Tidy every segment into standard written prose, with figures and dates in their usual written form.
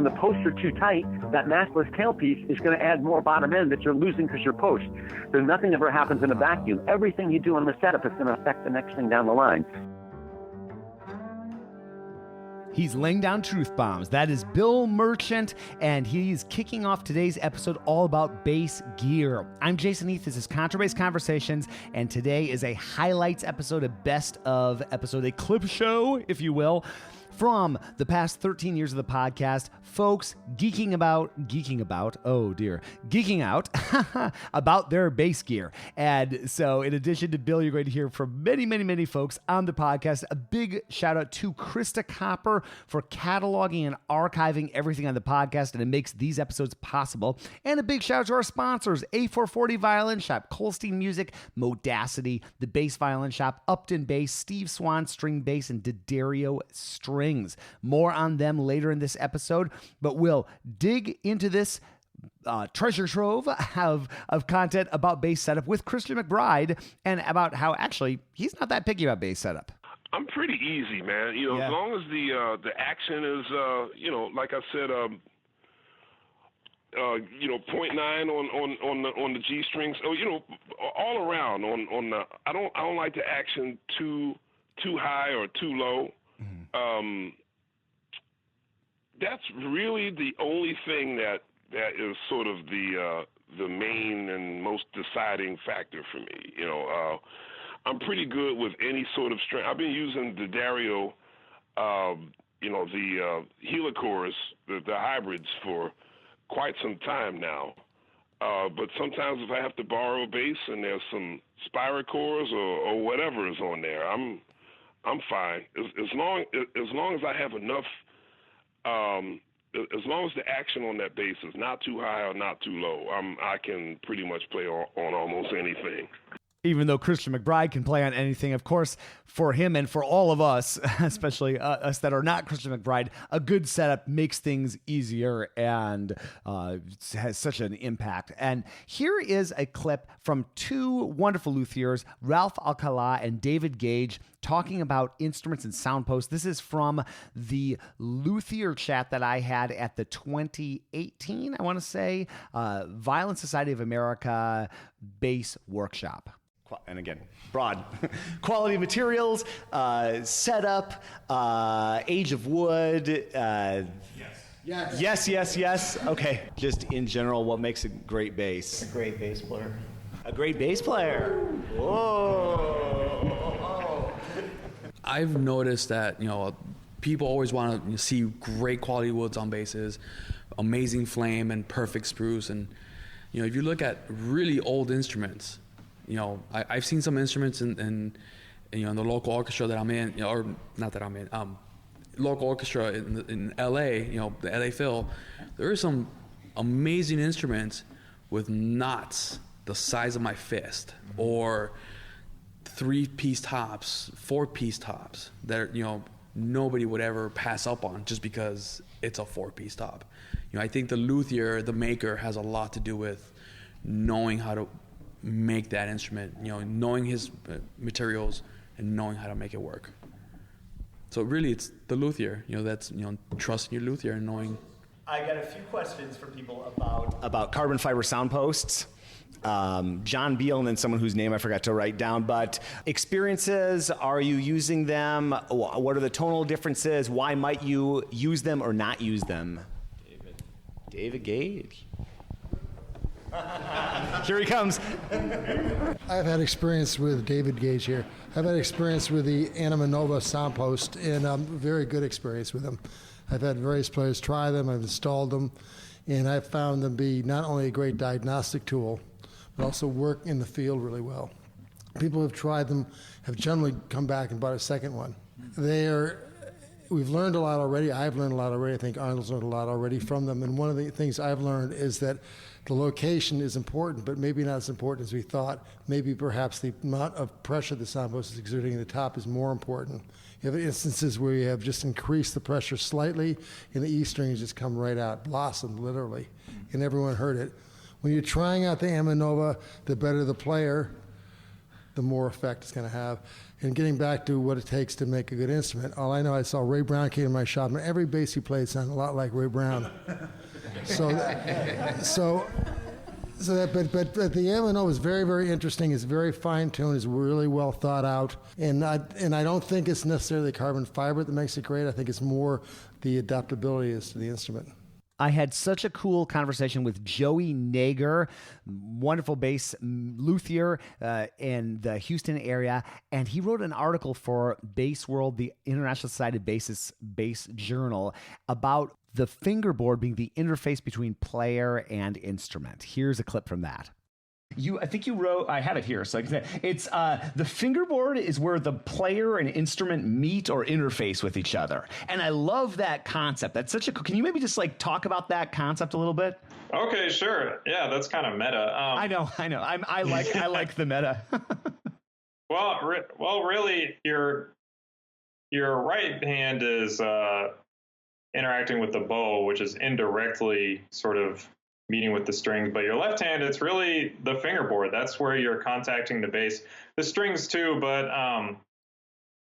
the posts are too tight, that maskless tailpiece is going to add more bottom end that you're losing because you're post. There's nothing ever happens in a vacuum. Everything you do on the setup is going to affect the next thing down the line. He's laying down truth bombs. That is Bill Merchant, and he's kicking off today's episode all about bass gear. I'm Jason Heath. This is Contrabass Conversations, and today is a highlights episode, a best of episode, a clip show, if you will, from the past 13 years of the podcast. Folks geeking out about their bass gear. And so in addition to Bill, you're going to hear from many folks on the podcast. A big shout out to Krista Copper for cataloging and archiving everything on the podcast, and it makes these episodes possible. And a big shout out to our sponsors, A440 Violin Shop, Colstein Music, Modacity, the Bass Violin Shop, Upton Bass, Steve Swan String Bass, and D'Addario Strings. More on them later in this episode, but we'll dig into this treasure trove of content about bass setup with Christian McBride, and about how actually he's not that picky about bass setup. I'm pretty easy, man. As long as the action is, like I said, 0.9 on the G strings. All around on the. I don't like the action too high or too low. Mm-hmm. That's really the only thing that is sort of the main and most deciding factor for me. I'm pretty good with any sort of string. I've been using the D'Addario, the Helicores, the hybrids for quite some time now. But sometimes if I have to borrow a bass and there's some Spiracores or whatever is on there, I'm fine as long as I have enough. As long as the action on that bass is not too high or not too low, I can pretty much play on almost anything. Even though Christian McBride can play on anything, of course, for him and for all of us, especially us that are not Christian McBride, a good setup makes things easier and has such an impact. And here is a clip from two wonderful luthiers, Ralph Alcala and David Gage, talking about instruments and sound posts. This is from the Luthier chat that I had at the 2018, I want to say, Violin Society of America Bass Workshop. And again, broad quality materials, setup, age of wood. Yes. Okay. Just in general, what makes a great bass? A great bass player. A great bass player. Whoa. I've noticed that, people always want to see great quality woods on basses, amazing flame and perfect spruce. And, if you look at really old instruments, I've seen some instruments in the local orchestra that I'm in, or not that I'm in, local orchestra in LA, the LA Phil. There are some amazing instruments with knots the size of my fist, or 3-piece tops, 4-piece tops that nobody would ever pass up on just because it's a 4-piece top. I think the luthier, the maker, has a lot to do with knowing how to make that instrument, knowing his materials and knowing how to make it work. So really it's the luthier, that's, trusting your luthier and knowing. I got a few questions from people about carbon fiber sound posts. John Beal, and then someone whose name I forgot to write down, but experiences, are you using them? What are the tonal differences? Why might you use them or not use them? David Gage. Here he comes. I've had experience with David Gage here. I've had experience with the Anima Nova sound post, and very good experience with them. I've had various players try them, I've installed them, and I've found them be not only a great diagnostic tool, but also work in the field really well. People who have tried them have generally come back and bought a second one. We've learned a lot already. I've learned a lot already. I think Arnold's learned a lot already from them. And one of the things I've learned is that the location is important, but maybe not as important as we thought. Maybe perhaps the amount of pressure the sound post is exerting at the top is more important. You have instances where you have just increased the pressure slightly, and the E strings just come right out, blossomed literally, and everyone heard it. When you're trying out the Anima Nova, the better the player, the more effect it's going to have. And getting back to what it takes to make a good instrument, all I know, I saw Ray Brown came to my shop, and every bass he played sounded a lot like Ray Brown. But the M&O is very, very interesting. It's very fine-tuned. It's really well thought out. And I don't think it's necessarily the carbon fiber that makes it great. I think it's more the adaptability as to the instrument. I had such a cool conversation with Joey Nager, wonderful bass luthier in the Houston area, and he wrote an article for Bass World, the International Society of Bassists Bass Journal, about the fingerboard being the interface between player and instrument. Here's a clip from that. I think you wrote, I have it here, so I can say, it's the fingerboard is where the player and instrument meet or interface with each other. And I love that concept. That's such a, can you maybe just like talk about that concept a little bit? Okay, sure. Yeah, that's kind of meta. I know. I like the meta. Well, really, your right hand is interacting with the bow, which is indirectly sort of meeting with the strings, but your left hand, it's really the fingerboard. That's where you're contacting the bass. The strings too, but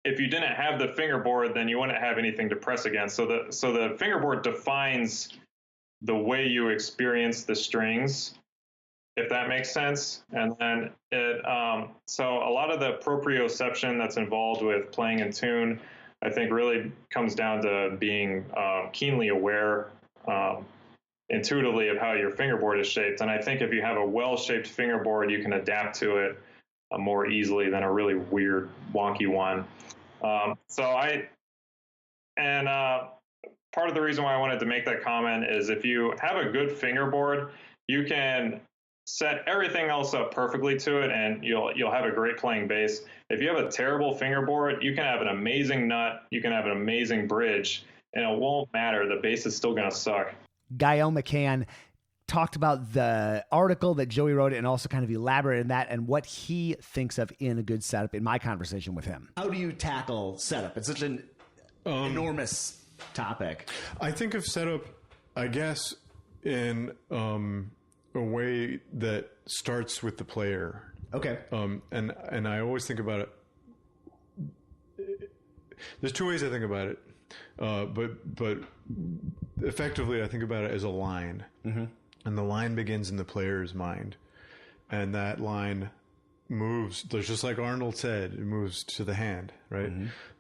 if you didn't have the fingerboard, then you wouldn't have anything to press against. So the fingerboard defines the way you experience the strings, if that makes sense. And then so a lot of the proprioception that's involved with playing in tune, I think really comes down to being keenly aware intuitively of how your fingerboard is shaped. And I think if you have a well-shaped fingerboard, you can adapt to it more easily than a really weird, wonky one. Part of the reason why I wanted to make that comment is if you have a good fingerboard, you can set everything else up perfectly to it, and you'll have a great playing bass. If you have a terrible fingerboard, you can have an amazing nut, you can have an amazing bridge, and it won't matter. The bass is still going to suck. Gael McCann talked about the article that Joey wrote and also kind of elaborated on that and what he thinks of in a good setup in my conversation with him. How do you tackle setup? It's such an enormous topic. I think of setup, I guess, in a way that starts with the player. Okay. And I always think about it. There's two ways I think about it. But effectively, I think about it as a line, and the line begins in the player's mind, and that line moves. There's just like Arnold said, it moves to the hand, right?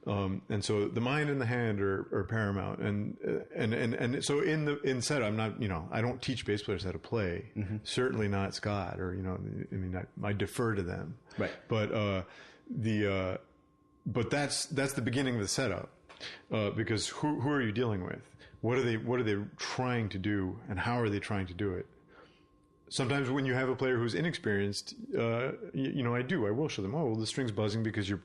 And so the mind and the hand are paramount, and so in set, I'm not, I don't teach bass players how to play. Certainly not Scott, or I defer to them, right? But that's the beginning of the setup. Because who are you dealing with? What are they trying to do, and how are they trying to do it? Sometimes when you have a player who's inexperienced, I will show them. Oh, well, the string's buzzing because your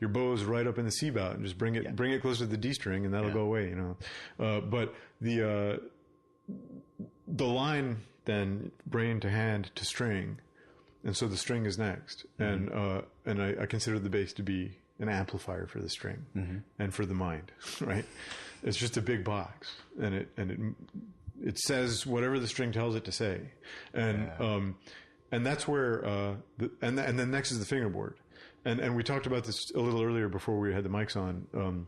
bow is right up in the C bout, and just bring it closer to the D string, and that'll go away. But the line then brain to hand to string, and so the string is next, and I consider the bass to be an amplifier for the string and for the mind, right? It's just a big box, and it says whatever the string tells it to say, and that's where and then next is the fingerboard, and we talked about this a little earlier before we had the mics on,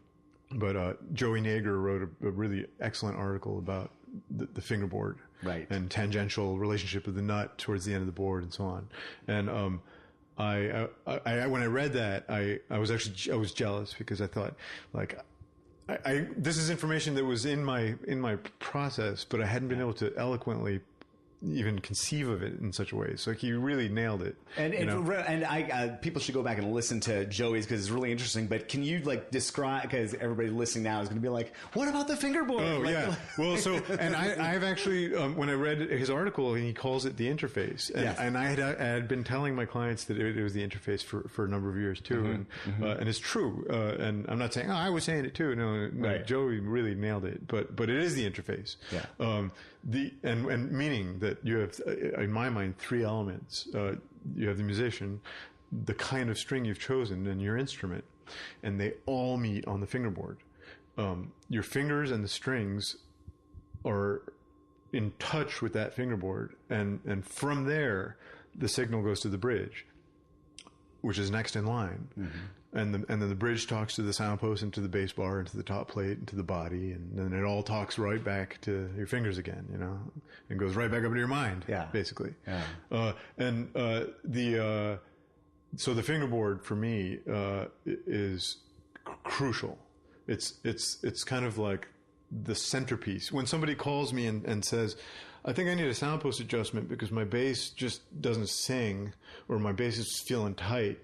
but Joey Nager wrote a really excellent article about the fingerboard, right, and tangential relationship of the nut towards the end of the board and so on, and I when I read that, I was jealous because I thought, like, this is information that was in my process, but I hadn't been able to eloquently even conceive of it in such a way. So he really nailed it. And people should go back and listen to Joey's because it's really interesting. But can you describe, because everybody listening now is going to be like, what about the fingerboard? Oh, yeah. Well, and I've actually, when I read his article, he calls it the interface. And I had been telling my clients that it was the interface for a number of years too. And it's true. And I'm not saying, I was saying it too. No, right. Joey really nailed it. But it is the interface. Yeah. And meaning that you have, in my mind, three elements. You have the musician, the kind of string you've chosen, and your instrument, and they all meet on the fingerboard. Your fingers and the strings are in touch with that fingerboard, and from there, the signal goes to the bridge. which is next in line. And then the bridge talks to the sound post and to the bass bar and to the top plate and to the body, and then it all talks right back to your fingers again, and goes right back up into your mind, basically. Yeah. So the fingerboard for me is crucial. It's kind of like the centerpiece. When somebody calls me and says, I think I need a sound post adjustment because my bass just doesn't sing or my bass is feeling tight,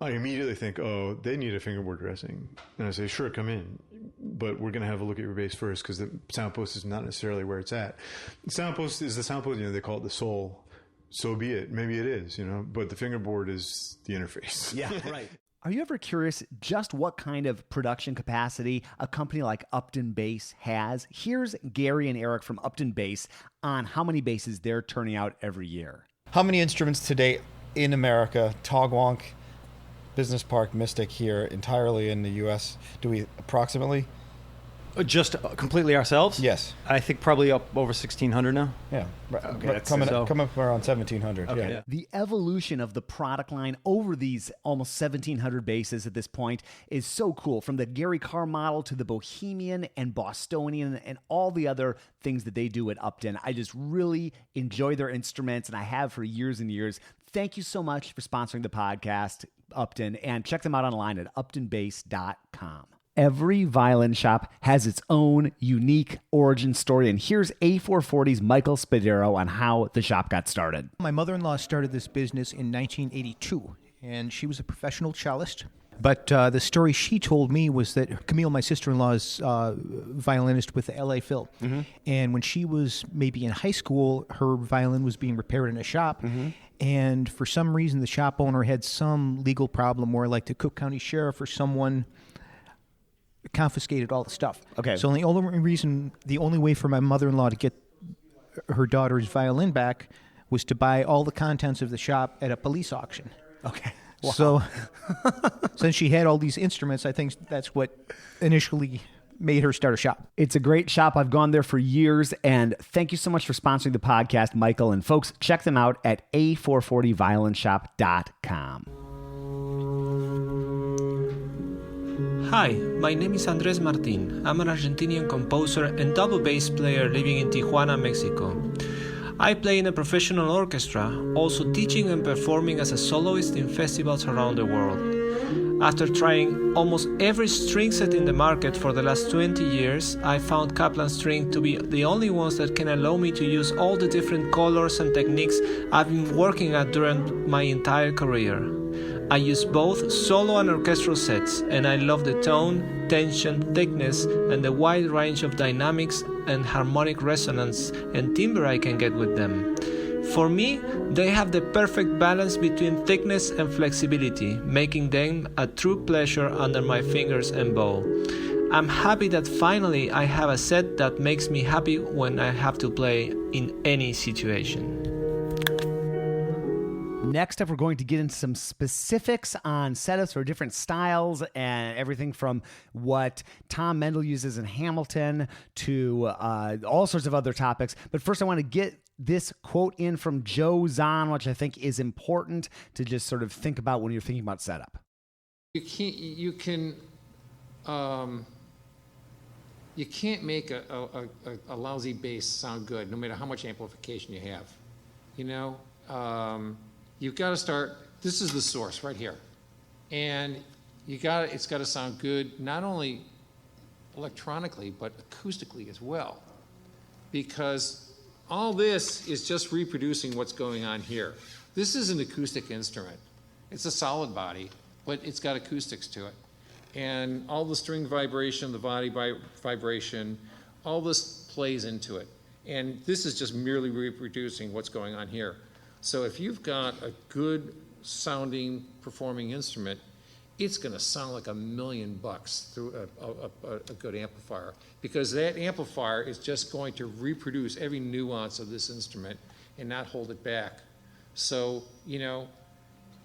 I immediately think, oh, they need a fingerboard dressing. And I say, sure, come in. But we're going to have a look at your bass first because the sound post is not necessarily where it's at. The sound post is the sound post, they call it the soul. So be it. Maybe it is, but the fingerboard is the interface. Yeah, right. Are you ever curious just what kind of production capacity a company like Upton Bass has? Here's Gary and Eric from Upton Bass on how many basses they're turning out every year. How many instruments today in America, Togwonk, Business Park, Mystic here, entirely in the U.S., do we approximately? Just completely ourselves? Yes. I think probably up over 1,600 now. Yeah. Okay, coming up around 1,700. Okay. Yeah. The evolution of the product line over these almost 1,700 basses at this point is so cool. From the Gary Carr model to the Bohemian and Bostonian and all the other things that they do at Upton. I just really enjoy their instruments, and I have for years and years. Thank you so much for sponsoring the podcast, Upton, and check them out online at uptonbass.com. Every violin shop has its own unique origin story, and here's A440's Michael Spadero on how the shop got started. My mother-in-law started this business in 1982, and she was a professional cellist. But the story she told me was that Camille, my sister-in-law's violinist with the LA Phil, and when she was maybe in high school, her violin was being repaired in a shop, and for some reason the shop owner had some legal problem where like the Cook County Sheriff or someone confiscated all the stuff. Okay. So the only way for my mother-in-law to get her daughter's violin back was to buy all the contents of the shop at a police auction. Okay. Wow. So since she had all these instruments, I think that's what initially made her start a shop. It's a great shop. I've gone there for years, and thank you so much for sponsoring the podcast, Michael. And folks, check them out at a440violinshop.com. Hi, my name is Andres Martin. I'm an Argentinian composer and double bass player living in Tijuana, Mexico. I play in a professional orchestra, also teaching and performing as a soloist in festivals around the world. After trying almost every string set in the market for the last 20 years, I found Kaplan String to be the only ones that can allow me to use all the different colors and techniques I've been working at during my entire career. I use both solo and orchestral sets, and I love the tone, tension, thickness, and the wide range of dynamics and harmonic resonance and timbre I can get with them. For me, they have the perfect balance between thickness and flexibility, making them a true pleasure under my fingers and bow. I'm happy that finally I have a set that makes me happy when I have to play in any situation. Next up, we're going to get into some specifics on setups for different styles and everything from what Tom Mendel uses in Hamilton to all sorts of other topics. But first, I want to get this quote in from Joe Zahn, which I think is important to just sort of think about when you're thinking about setup. You can't make a lousy bass sound good, no matter how much amplification you have. You've got to start. This is the source right here, and it's got to sound good not only electronically but acoustically as well, because all this is just reproducing what's going on here. This is an acoustic instrument. It's a solid body, but it's got acoustics to it, and all the string vibration, the body vibration, all this plays into it, and this is just merely reproducing what's going on here. So if you've got a good sounding performing instrument, it's going to sound like $1 million through a good amplifier, because that amplifier is just going to reproduce every nuance of this instrument and not hold it back. So,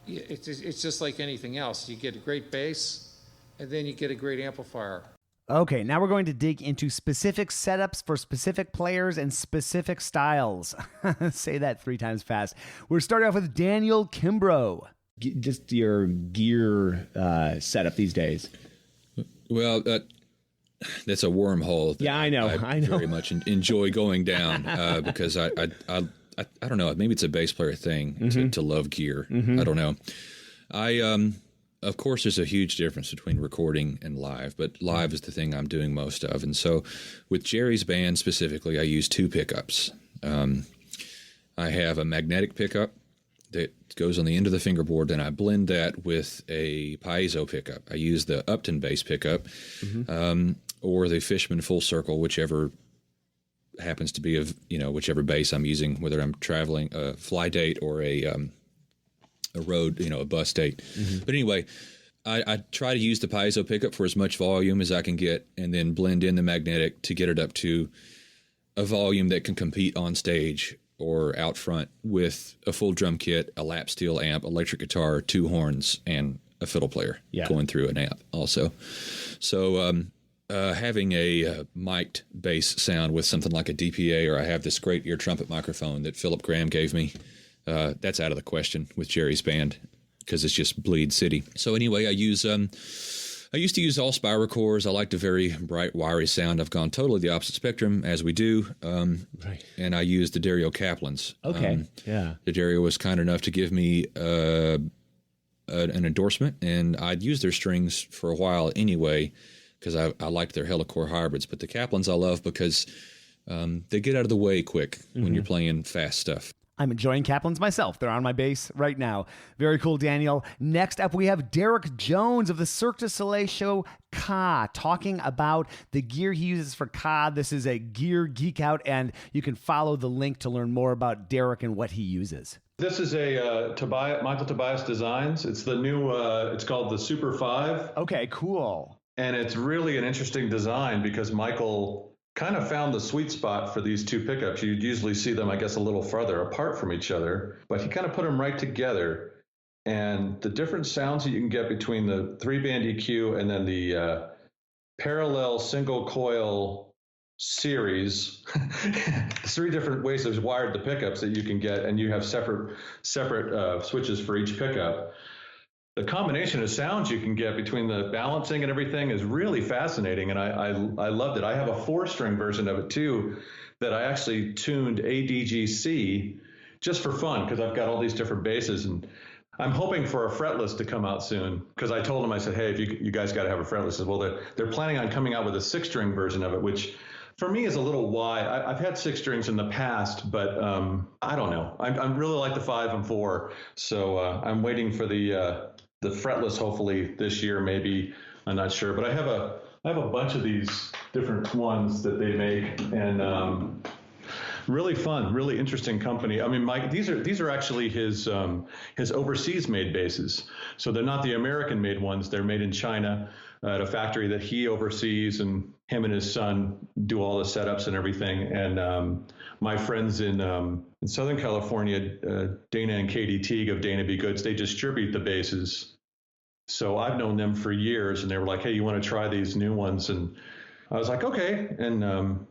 it's just like anything else. You get a great bass, and then you get a great amplifier. Okay, now we're going to dig into specific setups for specific players and specific styles. Say that 3 times fast. We're starting off with Daniel Kimbrough. just your gear setup these days? Well, that's a wormhole. Yeah, I know. I know. Very much enjoy going down because I don't know. Maybe it's a bass player thing to love gear. I don't know. Of course, there's a huge difference between recording and live, but live is the thing I'm doing most of. And so with Jerry's band specifically, I use 2 pickups. I have a magnetic pickup that goes on the end of the fingerboard, and I blend that with a piezo pickup. I use the Upton bass pickup or the Fishman full circle, whichever happens to be whichever bass I'm using, whether I'm traveling a fly date or a road, a bus date. But anyway, I try to use the piezo pickup for as much volume as I can get, and then blend in the magnetic to get it up to a volume that can compete on stage or out front with a full drum kit, a lap steel amp, electric guitar, 2 horns, and a fiddle player going through an amp also. So having a mic'd bass sound with something like a DPA, or I have this great ear trumpet microphone that Philip Graham gave me, that's out of the question with Jerry's band because it's just bleed city. So anyway, I used to use all spiral cores. I liked a very bright, wiry sound. I've gone totally the opposite spectrum, as we do. And I used the Dario Kaplans. Okay, yeah. The Dario was kind enough to give me an endorsement, and I'd used their strings for a while anyway because I liked their Helicore hybrids. But the Kaplans I love because they get out of the way quick when you're playing fast stuff. I'm enjoying Kaplan's myself. They're on my bass right now. Very cool, Daniel. Next up, we have Derek Jones of the Cirque du Soleil show Ka, talking about the gear he uses for Ka. This is a gear Geek-out, and you can follow the link to learn more about Derek and what he uses. This is a Michael Tobias Designs. It's the new, it's called the Super 5. Okay, cool. And it's really an interesting design because Michael kind of found the sweet spot for these 2 pickups. You'd usually see them, I guess, a little farther apart from each other, but he kind of put them right together. And the different sounds that you can get between the 3-band EQ and then the parallel single coil series, 3 different ways they've wired the pickups that you can get, and you have separate switches for each pickup. The combination of sounds you can get between the balancing and everything is really fascinating, and I loved it. I have a 4-string version of it too that I actually tuned ADGC just for fun because I've got all these different basses, and I'm hoping for a fretless to come out soon because I told him, I said, hey, if you guys got to have a fretless. He said, well, they're planning on coming out with a 6-string version of it, which for me is a little wide. I've had 6 strings in the past, but I don't know. I really like the 5 and 4, so I'm waiting for the fretless hopefully this year, maybe. I'm not sure, but I have a bunch of these different ones that they make, and really fun, really interesting company. I mean, Mike, these are actually his overseas made basses. So they're not the American made ones. They're made in China at a factory that he oversees, and him and his son do all the setups and everything. And my friends in Southern California, Dana and Katie Teague of Dana Be Goods, they distribute the basses. So I've known them for years, and they were like, hey, you want to try these new ones? And I was like, okay. And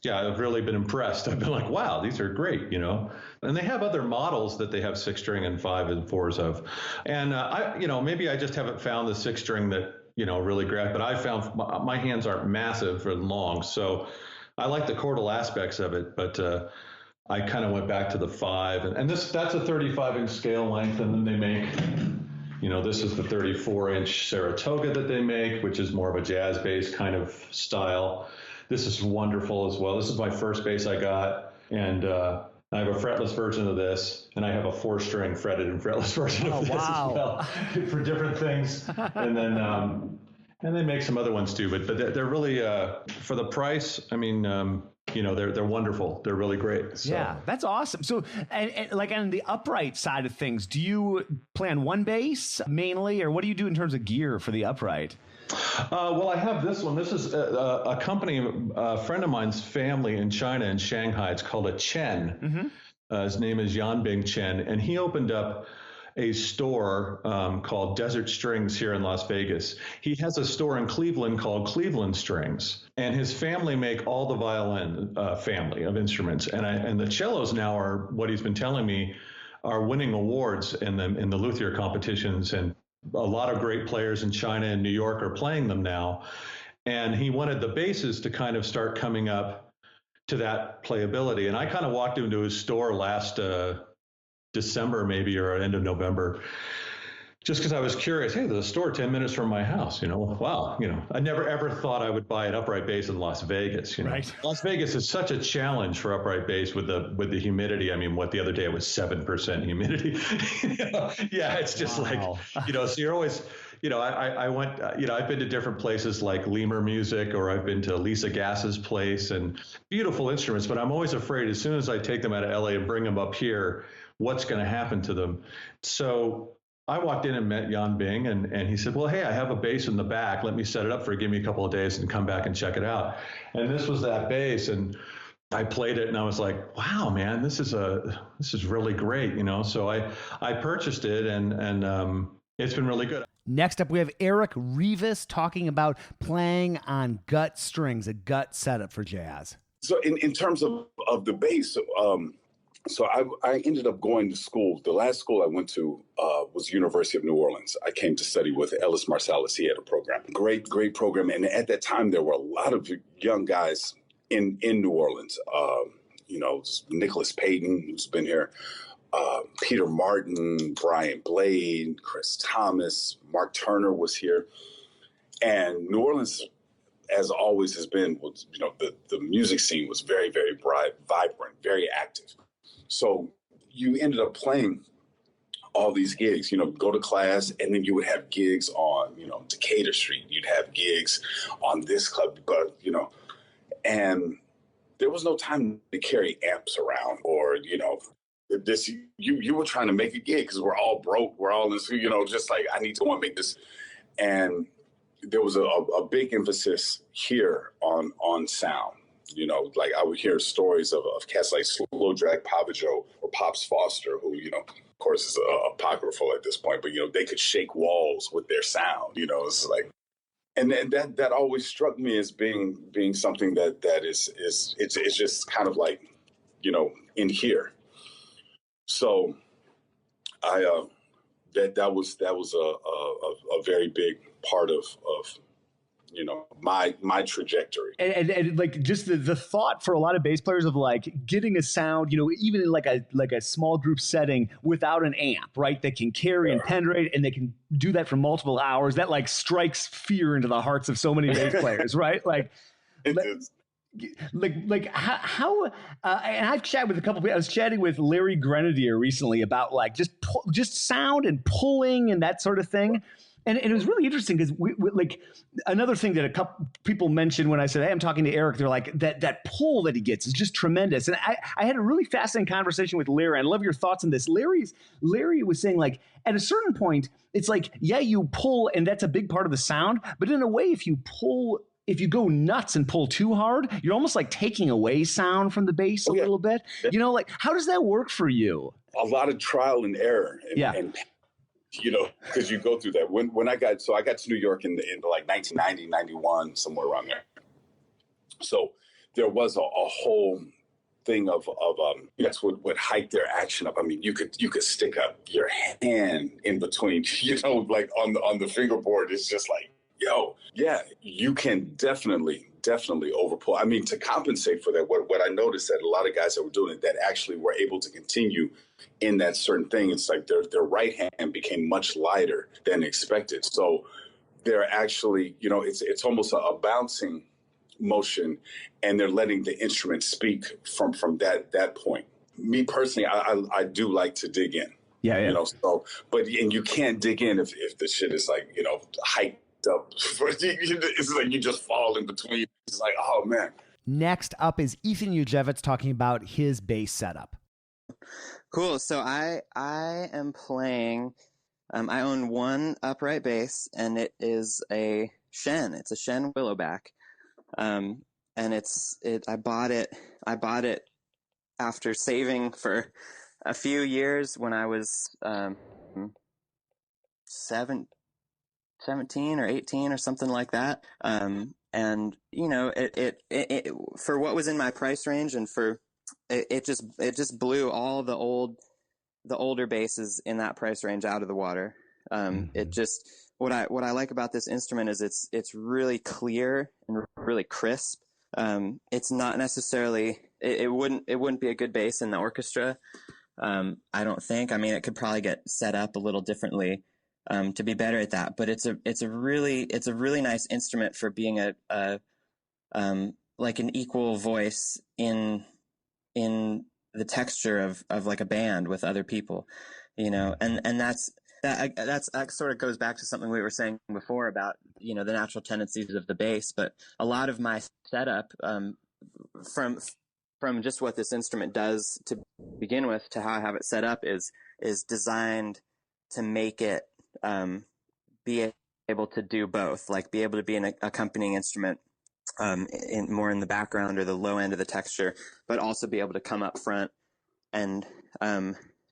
yeah, I've really been impressed. I've been like, wow, these are great, And they have other models that they have 6-string and 5 and 4s of. And maybe I just haven't found the 6-string that, really grabbed, but I found my hands aren't massive or long. So I like the chordal aspects of it, but I kind of went back to the 5. And that's a 35-inch scale length, and then they make, this is the 34-inch Saratoga that they make, which is more of a jazz bass kind of style. This is wonderful as well. This is my first bass I got, and I have a fretless version of this, and I have a 4-string fretted and fretless version of this as well for different things. And then and they make some other ones too, but they're really for the price. I mean, they're wonderful. They're really great. So. Yeah, that's awesome. So, and like on the upright side of things, do you play on one bass mainly, or what do you do in terms of gear for the upright? Well, I have this one. This is a company, a friend of mine's family in China, in Shanghai. It's called a Chen. His name is Yanbing Chen, and he opened up a store called Desert Strings here in Las Vegas. He has a store in Cleveland called Cleveland Strings, and his family make all the violin family of instruments. And the cellos now are, what he's been telling me, are winning awards in the Luthier competitions, and a lot of great players in China and New York are playing them now. And he wanted the basses to kind of start coming up to that playability. And I kind of walked into his store last December, maybe, or end of November, just because I was curious. Hey, there's a store 10 minutes from my house. Wow. I never ever thought I would buy an upright bass in Las Vegas. Right. Las Vegas is such a challenge for upright bass with the humidity. I mean, the other day it was 7% humidity. Yeah, it's just wow. So you're always. I went, I've been to different places like Lemur Music, or I've been to Lisa Gass's place, and beautiful instruments, but I'm always afraid as soon as I take them out of LA and bring them up here, what's going to happen to them. So I walked in and met Yan Bing, and he said, well, hey, I have a bass in the back. Let me set it up for you. Give me a couple of days and come back and check it out. And this was that bass. And I played it and I was like, wow, man, this is really great. So I purchased it and it's been really good. Next up, we have Eric Rivas talking about playing on gut strings, a gut setup for jazz. So in terms of the bass, so I ended up going to school. The last school I went to was University of New Orleans. I came to study with Ellis Marsalis. He had a program, great program. And at that time, there were a lot of young guys in New Orleans. Nicholas Payton, who's been here, Peter Martin, Brian Blade, Chris Thomas, Mark Turner was here. And New Orleans, as always has been, the music scene was very, very bright, vibrant, very active. So you ended up playing all these gigs, go to class, and then you would have gigs on, Decatur Street. You'd have gigs on this club, but, and there was no time to carry amps around or, this, you were trying to make a gig because we're all broke. We're all in this, just like, I need to make this. And there was a big emphasis here on sound. Like I would hear stories of cats like Slow Drag Pavajo or Pops Foster, who, of course is apocryphal at this point, but, they could shake walls with their sound, it's like, and that always struck me as being something that is it's just kind of like, in here. So that was a very big part of my trajectory. And like just the thought for a lot of bass players of like getting a sound, even in like a small group setting without an amp, right? That can carry and penetrate, and they can do that for multiple hours. That like strikes fear into the hearts of so many bass players, right? Like, how and I've chatted with a couple of people. I was chatting with Larry Grenadier recently about like just sound and pulling and that sort of thing. And it was really interesting because we like another thing that a couple people mentioned when I said, hey, I'm talking to Eric, they're like that pull that he gets is just tremendous. And I had a really fascinating conversation with Larry. I love your thoughts on this. Larry was saying like at a certain point, it's like, yeah, you pull and that's a big part of the sound. But in a way, if you go nuts and pull too hard, you're almost like taking away sound from the bass a little bit. Like how does that work for you? A lot of trial and error. And because you go through that. When I got to New York in like 1990, 91, somewhere around there. So there was a whole thing of that's what would hike their action up. I mean, you could stick up your hand in between, like on the fingerboard. It's just like, you can definitely overpull. I mean, to compensate for that, what I noticed that a lot of guys that were doing it that actually were able to continue in that certain thing, it's like their right hand became much lighter than expected. So they're actually, it's almost a bouncing motion, and they're letting the instrument speak from that point. Me personally, I do like to dig in. But you can't dig in if the shit is like, hiked up. It's like you just fall in between. It's like, oh man. Next up is Ethan Ujevitz talking about his bass setup. Cool. So I am playing. I own one upright bass, and it is a Shen. It's a Shen Willowback, and I bought it after saving for a few years when I was 17 or 18 or something like that. And it for what was in my price range, and for it just blew all the old the older basses in that price range out of the water. It just, what I like about this instrument is it's really clear and really crisp. It's not necessarily, it wouldn't be a good bass in the orchestra. I don't think. I mean, it could probably get set up a little differently to be better at that. But it's a really nice instrument for being a like an equal voice in the texture of like a band with other people, you know. And that sort of goes back to something we were saying before about, you know, the natural tendencies of the bass. But a lot of my setup from just what this instrument does to begin with to how I have it set up is designed to make it be able to do both, like be able to be an accompanying instrument more in the background or the low end of the texture, but also be able to come up front and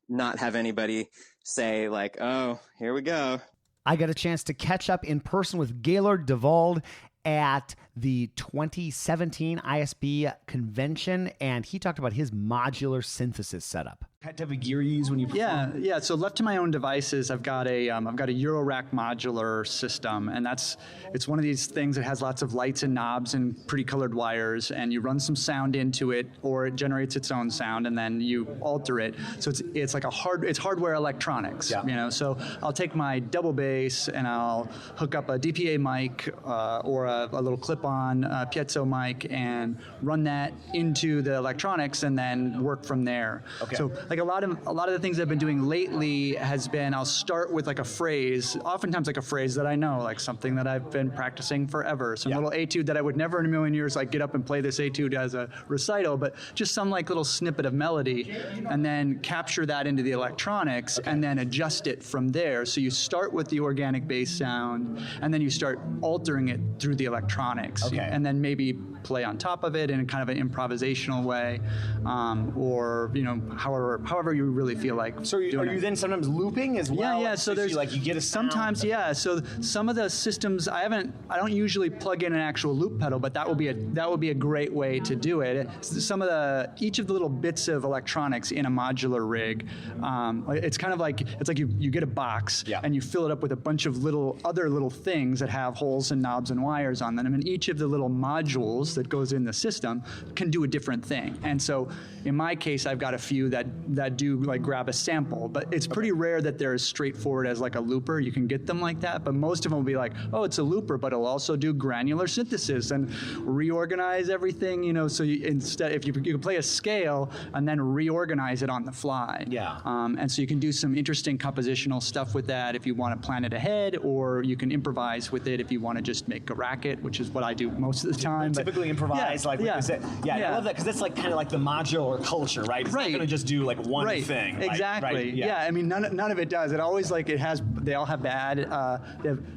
not have anybody say like, oh, here we go. I got a chance to catch up in person with Gaylord DeVald at the 2017 ISB convention, and he talked about his modular synthesis setup. What type of gear you use when you perform? Yeah. So left to my own devices, I've got a Eurorack modular system, and it's one of these things that has lots of lights and knobs and pretty colored wires, and you run some sound into it, or it generates its own sound, and then you alter it. So it's like it's hardware electronics. Yeah. You know, so I'll take my double bass and I'll hook up a DPA mic or a little clip-on piezo mic and run that into the electronics, and then work from there. Okay. So like a lot of the things I've been doing lately has been, I'll start with like a phrase, oftentimes like a phrase that I know, like something that I've been practicing forever, some little etude that I would never in a million years like get up and play this etude as a recital, but just some like little snippet of melody, and then capture that into the electronics, and then adjust it from there. So you start with the organic bass sound, and then you start altering it through the electronics, and then maybe play on top of it in kind of an improvisational way, or you know, however you really feel like. So are you then sometimes looping as well? Yeah. So there's you get a sound. Sometimes, yeah. So some of the systems I don't usually plug in an actual loop pedal, but that would be a great way to do it. Each of the little bits of electronics in a modular rig, it's kind of like you get a box and you fill it up with a bunch of other little things that have holes and knobs and wires on them, and each of the little modules that goes in the system can do a different thing. And so in my case, I've got a few that do like grab a sample, but it's pretty rare that they're as straightforward as like a looper. You can get them like that, but most of them will be like, oh, it's a looper, but it'll also do granular synthesis and reorganize everything, you know. So if you can play a scale and then reorganize it on the fly. Yeah. And so you can do some interesting compositional stuff with that if you want to plan it ahead, or you can improvise with it if you want to just make a racket, which is what I do most of the time. Typically improvise, I love that, because that's like kind of like the modular culture, right? It's not going to just do like one thing. Exactly. Right? Yeah. I mean, none of it does. It always they all have bad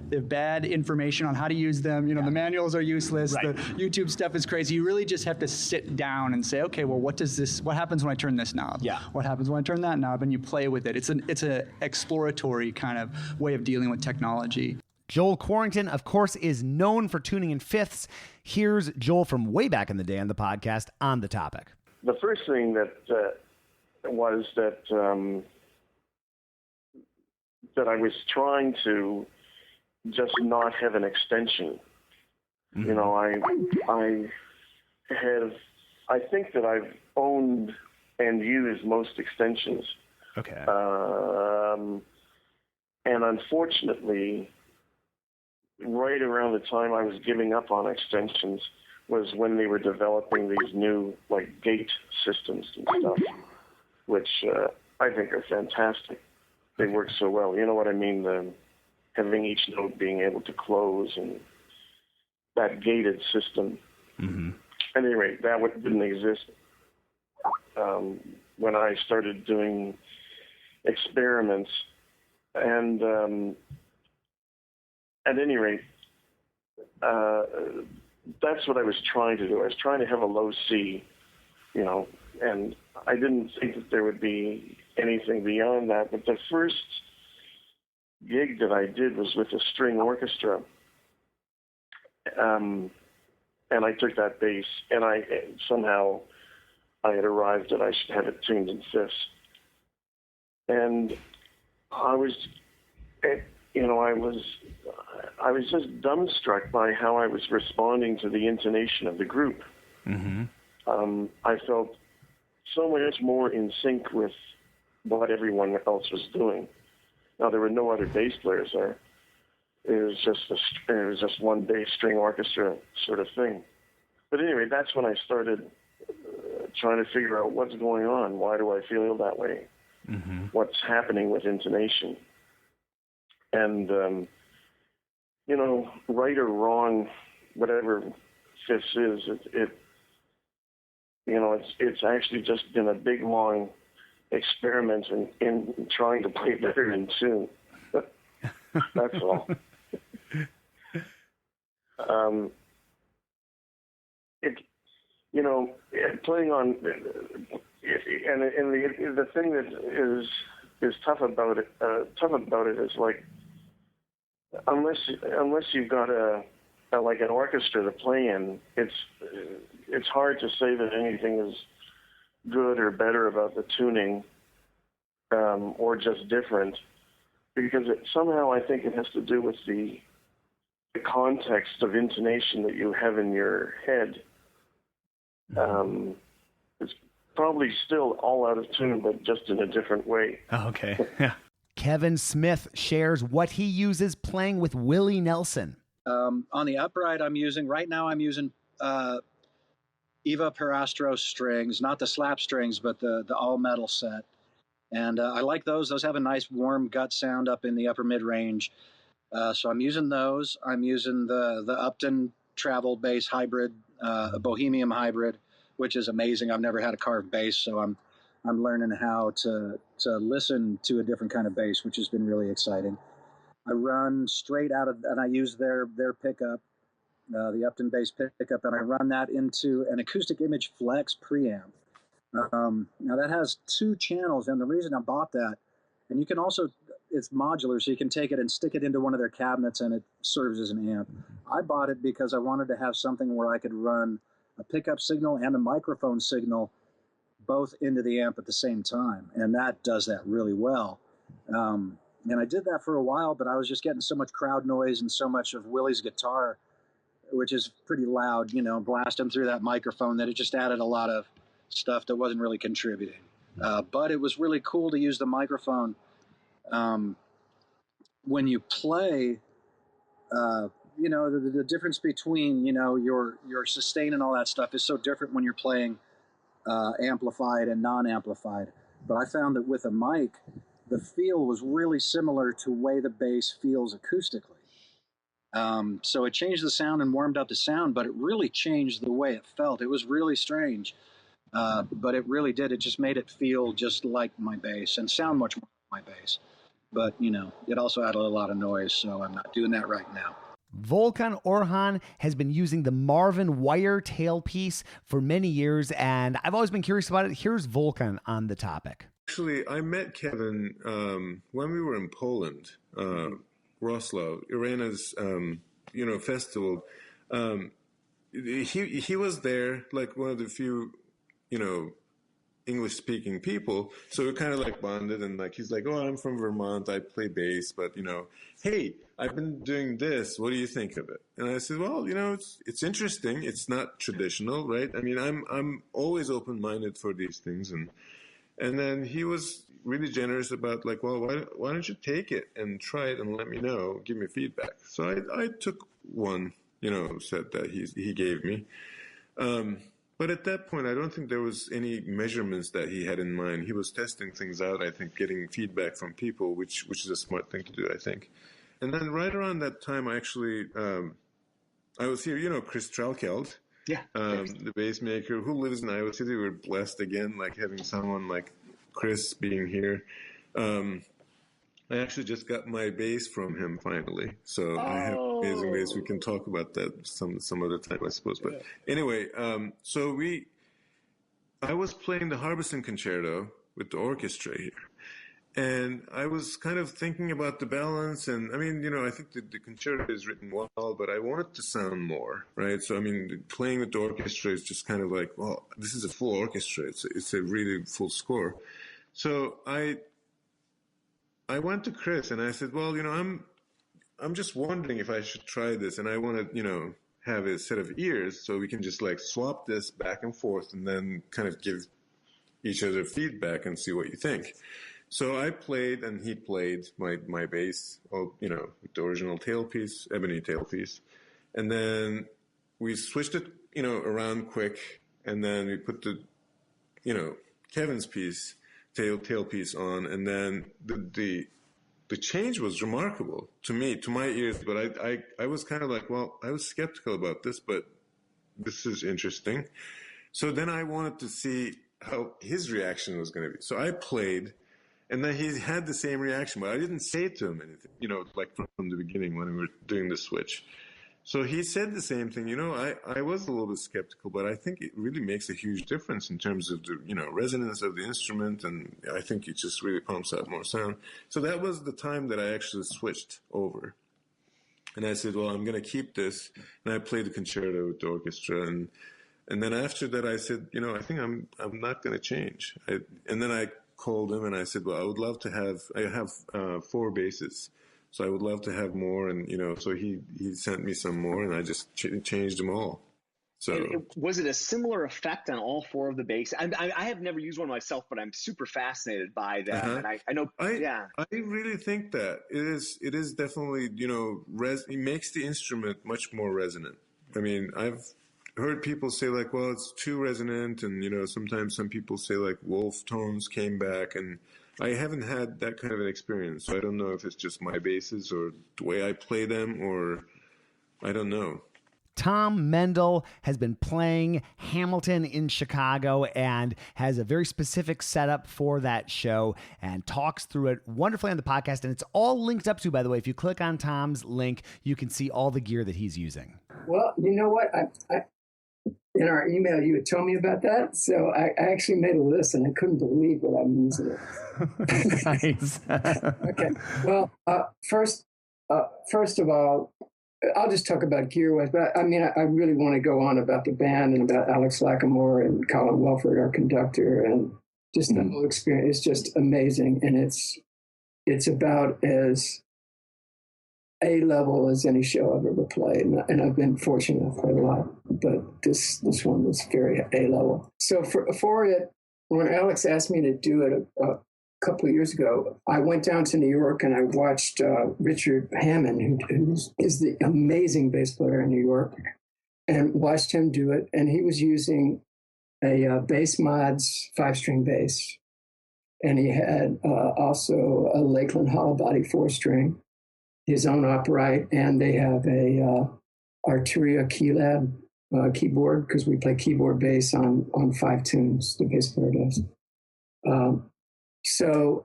they have bad information on how to use them. You know, the manuals are useless. Right. The YouTube stuff is crazy. You really just have to sit down and say, okay, well, what happens when I turn this knob? Yeah. What happens when I turn that knob? And you play with it. It's an exploratory kind of way of dealing with technology. Joel Quarrington, of course, is known for tuning in fifths. Here's Joel from way back in the day on the podcast on the topic. The first thing that was that I was trying to just not have an extension. Mm-hmm. You know, I think that I've owned and used most extensions. Okay. And unfortunately, right around the time I was giving up on extensions was when they were developing these new like gate systems and stuff, which I think are fantastic. They work so well. You know what I mean? Having each note being able to close and that gated system. Mm-hmm. At any rate, that didn't exist when I started doing experiments. And at any rate, that's what I was trying to do. I was trying to have a low C, you know, and I didn't think that there would be anything beyond that. But the first gig that I did was with a string orchestra. And I took that bass, and somehow I had arrived that I should have it tuned in fifths. And I was just dumbstruck by how I was responding to the intonation of the group. Mm-hmm. I felt so much more in sync with what everyone else was doing. Now, there were no other bass players there. It was just one bass string orchestra sort of thing. But anyway, that's when I started trying to figure out what's going on. Why do I feel that way? Mm-hmm. What's happening with intonation? And, right or wrong, whatever this is, it's actually just been a big, long experiment in trying to play better in tune. That's all. Playing on, and the thing that is tough about it is like, unless you've got like an orchestra to play in, it's hard to say that anything is good or better about the tuning, or just different, because somehow I think it has to do with the context of intonation that you have in your head. It's probably still all out of tune, but just in a different way. Oh, okay. Yeah. Kevin Smith shares what he uses playing with Willie Nelson. On the upright, I'm using Eva Perastro strings, not the slap strings, but the all metal set. And I like those. Those have a nice warm gut sound up in the upper mid range. So I'm using those. I'm using the Upton travel bass hybrid, a Bohemian hybrid, which is amazing. I've never had a carved bass, so I'm learning how to listen to a different kind of bass, which has been really exciting. I run straight out of, and I use their pickup, the Upton bass pickup, and I run that into an Acoustic Image Flex preamp. Now that has 2 channels, and the reason I bought that, and you can also, it's modular, so you can take it and stick it into one of their cabinets and it serves as an amp. I bought it because I wanted to have something where I could run a pickup signal and a microphone signal both into the amp at the same time, and that does that really well. And I did that for a while, but I was just getting so much crowd noise and so much of Willie's guitar, which is pretty loud, blasting through that microphone, that it just added a lot of stuff that wasn't really contributing. But it was really cool to use the microphone. When you play, the difference between, your sustain and all that stuff is so different when you're playing amplified and non-amplified. But I found that with a mic, the feel was really similar to the way the bass feels acoustically. So it changed the sound and warmed up the sound, but it really changed the way it felt. It was really strange, but it really did. It just made it feel just like my bass and sound much more like my bass. But, it also added a lot of noise, so I'm not doing that right now. Volkan Orhan has been using the Marvin wire tailpiece for many years, and I've always been curious about it. Here's Volkan on the topic. Actually, I met Kevin when we were in Poland, Wrocław, Irena's, festival. He was there, like one of the few, English-speaking people. So we kind of like bonded, and like he's like, "Oh, I'm from Vermont. I play bass, but hey, I've been doing this. What do you think of it?" And I said, "Well, it's interesting. It's not traditional, right? I mean, I'm always open-minded for these things." And then he was really generous about like, "Well, why don't you take it and try it and let me know, give me feedback." So I took one, set that he gave me. But at that point, I don't think there was any measurements that he had in mind. He was testing things out, I think, getting feedback from people, which is a smart thing to do, I think. And then right around that time, I actually, I was here, Chris Tralkeld, the bass maker who lives in Iowa City. We're blessed again, like having someone like Chris being here. I actually just got my bass from him finally. So I have amazing bass. We can talk about that some other time, I suppose. But anyway, I was playing the Harbison Concerto with the orchestra here. And I was kind of thinking about the balance, and I mean, I think the concerto is written well, but I want it to sound more, right? So, I mean, playing with the orchestra is just kind of like, well, this is a full orchestra. It's a really full score. So I I went to Chris and I said, well, I'm just wondering if I should try this, and I want to, have a set of ears so we can just like swap this back and forth and then kind of give each other feedback and see what you think. So I played and he played my bass, with the original tailpiece, ebony tailpiece. And then we switched it, around quick, and then we put the, Kevin's piece, tailpiece on, and then the change was remarkable to me, to my ears, but I was kind of like, well, I was skeptical about this, but this is interesting. So then I wanted to see how his reaction was going to be. So I played, and then he had the same reaction, but I didn't say to him anything, like from the beginning when we were doing the switch. So he said the same thing. I was a little bit skeptical, but I think it really makes a huge difference in terms of the, resonance of the instrument, and I think it just really pumps out more sound. So that was the time that I actually switched over. And I said, well, I'm going to keep this. And I played the concerto with the orchestra. And then after that, I said, I think I'm not going to change. And then I called him and I said, well, I have 4 basses. So I would love to have more, and so he sent me some more, and I just changed them all. So was it a similar effect on all 4 of the bass? I have never used one myself, but I'm super fascinated by them, and I know. I really think that it is definitely it makes the instrument much more resonant. I mean, I've heard people say like, well, it's too resonant, and sometimes some people say like wolf tones came back, and I haven't had that kind of an experience, so I don't know if it's just my basses or the way I play them, or I don't know. Tom Mendel has been playing Hamilton in Chicago and has a very specific setup for that show and talks through it wonderfully on the podcast. And it's all linked up to, by the way, if you click on Tom's link, you can see all the gear that he's using. Well, you know what? I in our email, you had told me about that. So I actually made a list, and I couldn't believe what I'm using it. Nice. Okay. Well, first of all, I'll just talk about gear-wise, but I mean, I really want to go on about the band and about Alex Lackamore and Colin Welford, our conductor, and just the whole experience is just amazing. And it's about as A-level as any show I've ever played. And I've been fortunate, I've played a lot, but this one was very A-level. So for it, when Alex asked me to do it a couple of years ago, I went down to New York and I watched Richard Hammond, who is the amazing bass player in New York, and watched him do it. And he was using a Bass Mods 5-string bass. And he had also a Lakeland hollow body 4-string, his own upright, and they have a Arturia Keylab keyboard, because we play keyboard bass on 5 tunes, the bass player does. So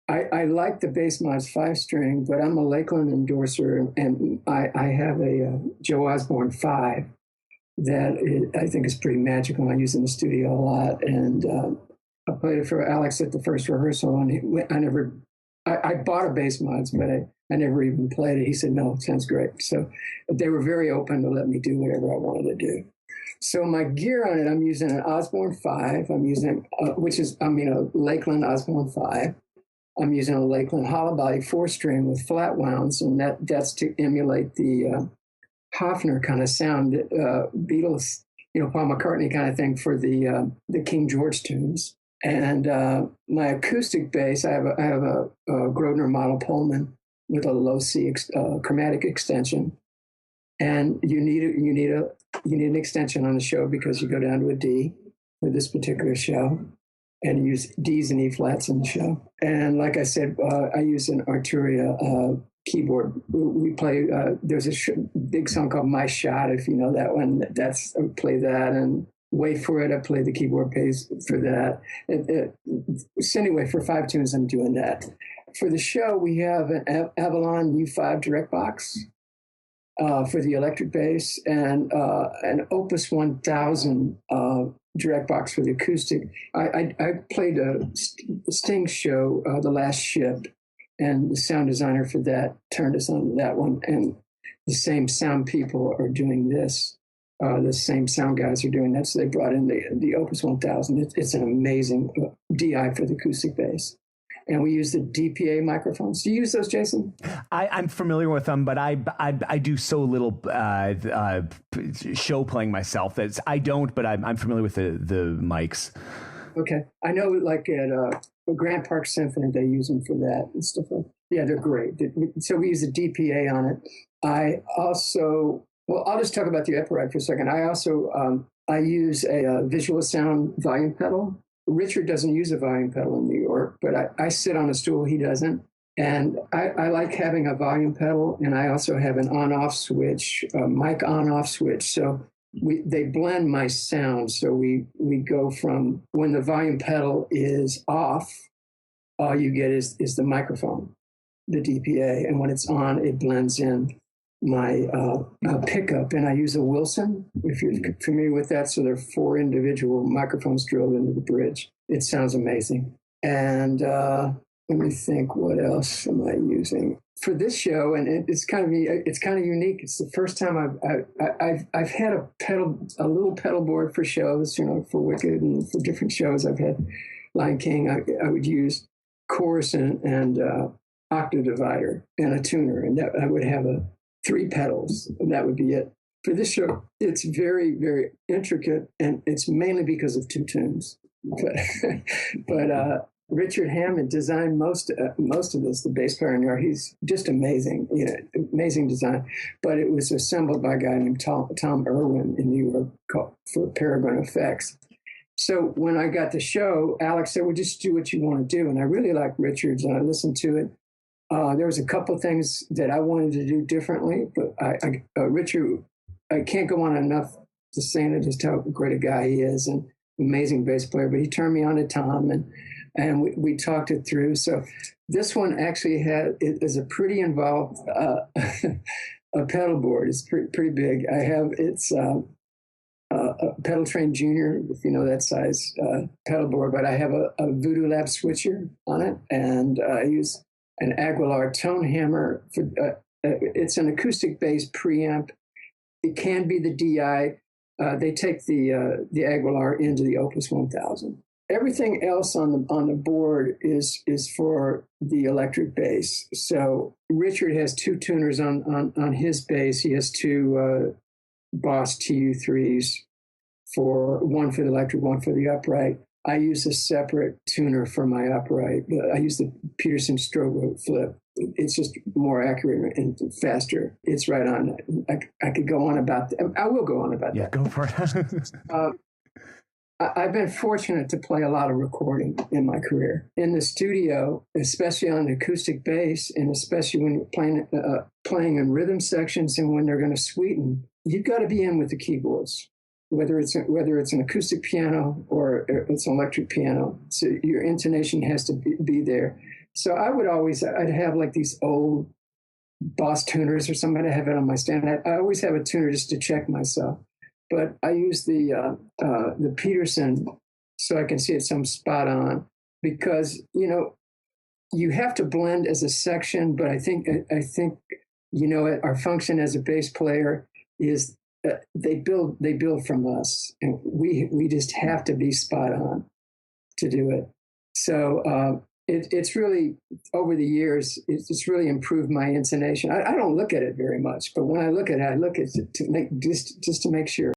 I like the Bass Mods 5-string, but I'm a Lakeland endorser, and I have a Joe Osborne 5 that I think is pretty magical. I use it in the studio a lot, and I played it for Alex at the first rehearsal, and I bought a Bass Mods, but I never even played it. He said, no, it sounds great. So they were very open to let me do whatever I wanted to do. So my gear on it, I'm using an Osborne 5. I'm using, a Lakeland Osborne 5. I'm using a Lakeland hollow body 4-string with flat wounds, and that's to emulate the Hofner kind of sound, Beatles, Paul McCartney kind of thing for the King George tunes. And my acoustic bass, I have a Grodner model Pullman with a low C chromatic extension, and you need an extension on the show because you go down to a D for this particular show, and you use Ds and E flats in the show. And like I said, I use an Arturia keyboard. We play. There's a big song called "My Shot," if you know that one. I play that, and Wait for It, I play the keyboard bass for that. So anyway, for 5 tunes, I'm doing that. For the show, we have an Avalon U5 direct box for the electric bass, and an Opus 1000 direct box for the acoustic. I played a Sting show, The Last Ship, and the sound designer for that turned us on to that one. And the same sound people are doing this. The same sound guys are doing that, so they brought in the Opus 1000. It's an amazing DI for the acoustic bass. and we use the DPA microphones. Do you use those, Jason? I'm familiar with them, but I do so little show playing myself. I don't, but I'm familiar with the mics. Okay. I know like at Grand Park Symphony, they use them for that and stuff like that. Yeah, they're great. So we use the DPA on it. I also, well, I'll just talk about the upright for a second. I also, I use a visual sound volume pedal. Richard doesn't use a volume pedal in New York, but I sit on a stool, he doesn't. And I like having a volume pedal, and I also have an on-off switch, a mic on-off switch. So they blend my sound. So we go from when the volume pedal is off, all you get is the microphone, the DPA. And when it's on, it blends in my pickup. And I use a Wilson, if you're familiar with that. So there are 4 individual microphones drilled into the bridge. It sounds amazing. And let me think, what else am I using for this show? And it's kind of unique. It's the first time I've had a little pedal board for shows, for Wicked and for different shows. I've had Lion King. I would use chorus and octave divider and a tuner, and that I would have 3 pedals, and that would be it. For this show, it's very, very intricate, and it's mainly because of 2 tunes. But Richard Hammond designed most of this, the bass player in there. He's just amazing, amazing design. But it was assembled by a guy named Tom Irwin in New York for Peregrine Effects. So when I got the show, Alex said, well, just do what you want to do. And I really liked Richard's, and I listened to it. There was a couple of things that I wanted to do differently, but Richard, I can't go on enough to saying just how great a guy he is and amazing bass player. But he turned me on to Tom, and we talked it through. So this one actually is a pretty involved a pedal board. It's pretty big. It's a Pedal Train Junior, if you know that size pedal board. But I have a Voodoo Lab switcher on it, and I use an Aguilar tone hammer. It's an acoustic bass preamp. It can be the DI. They take the Aguilar into the Opus 1000. Everything else on the board is for the electric bass. So Richard has 2 tuners on his bass. He has 2 Boss TU3s, one for the electric, one for the upright. I use a separate tuner for my upright. I use the Peterson Strobo Flip. It's just more accurate and faster. It's right on. I could go on about that. I will go on about that. Yeah, go for it. I've been fortunate to play a lot of recording in my career. In the studio, especially on acoustic bass, and especially when you're playing in rhythm sections and when they're going to sweeten, you've got to be in with the keyboards. Whether it's an acoustic piano or it's an electric piano, so your intonation has to be there. So I'd have like these old Boss tuners or something. I have it on my stand. I always have a tuner just to check myself. But I use the Peterson so I can see it's some spot on, because you have to blend as a section. But I think our function as a bass player is they build from us, and we just have to be spot on to do it. So it's really, over the years, it's really improved my intonation. I don't look at it very much, but when I look at it, I look at it to make sure.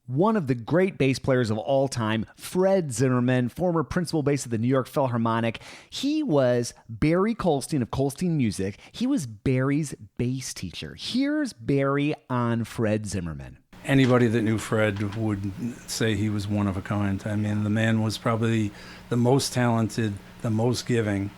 One of the great bass players of all time, Fred Zimmerman, former principal bass of the New York Philharmonic. He was Barry Colstein of Colstein Music. He was Barry's bass teacher. Here's Barry on Fred Zimmerman. Anybody that knew Fred would say he was one of a kind. I mean, the man was probably the most talented, the most giving.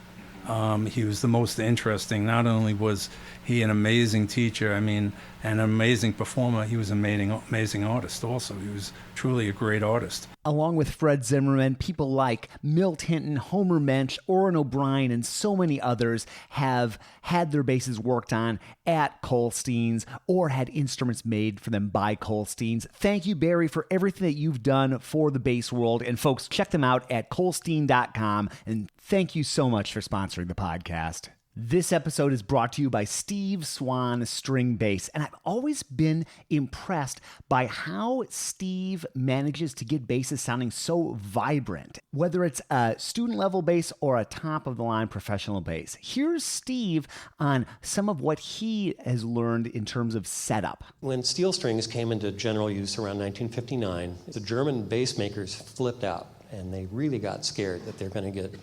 He was the most interesting. Not only was he an amazing teacher, and an amazing performer, he was an amazing artist also. He was truly a great artist. Along with Fred Zimmerman, people like Milt Hinton, Homer Mensch, Orrin O'Brien, and so many others have had their basses worked on at Colstein's or had instruments made for them by Colstein's. Thank you, Barry, for everything that you've done for the bass world. And folks, check them out at Colstein.com. And thank you so much for sponsoring the podcast. This episode is brought to you by Steve Swan String Bass, and I've always been impressed by how Steve manages to get basses sounding so vibrant, whether it's a student-level bass or a top-of-the-line professional bass. Here's Steve on some of what he has learned in terms of setup. When steel strings came into general use around 1959, the German bass makers flipped out, and they really got scared that they're going to get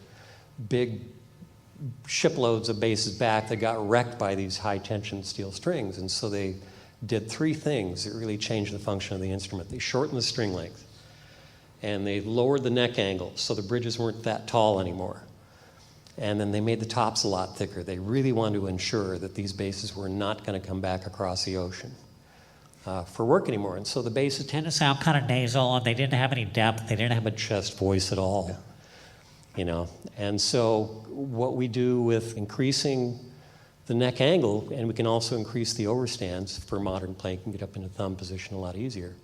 big shiploads of basses back that got wrecked by these high-tension steel strings. And so they did three things that really changed the function of the instrument. They shortened the string length, and they lowered the neck angle so the bridges weren't that tall anymore. And then they made the tops a lot thicker. They really wanted to ensure that these basses were not going to come back across the ocean for work anymore. And so the basses tend to sound kind of nasal, and they didn't have any depth. They didn't have a chest voice at all. Yeah. You know, and so what we do with increasing the neck angle, and we can also increase the overstands for modern playing, can get up into thumb position a lot easier.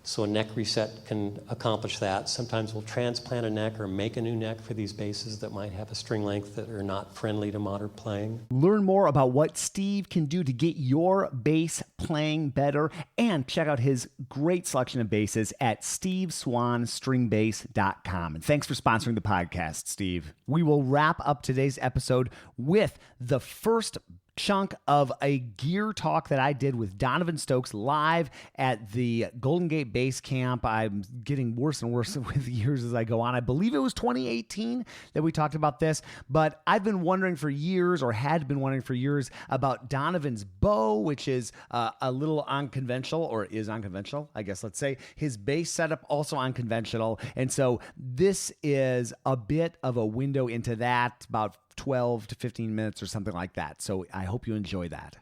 So a neck reset can accomplish that. Sometimes we'll transplant a neck or make a new neck for these basses that might have a string length that are not friendly to modern playing. Learn more about what Steve can do to get your bass playing better, and check out his great selection of basses at steveswanstringbass.com. And thanks for sponsoring the podcast, Steve. We will wrap up today's episode with the first chunk of a gear talk that I did with Donovan Stokes live at the Golden Gate Bass Camp. I'm getting worse and worse with years as I go on. I believe it was 2018 that we talked about this, but I've been wondering for years, or had been wondering for years, about Donovan's bow, which is a little unconventional, or is unconventional, I guess let's say. His bass setup also unconventional, and so this is a bit of a window into that, about 12 to 15 minutes or something like that. So I hope you enjoy that.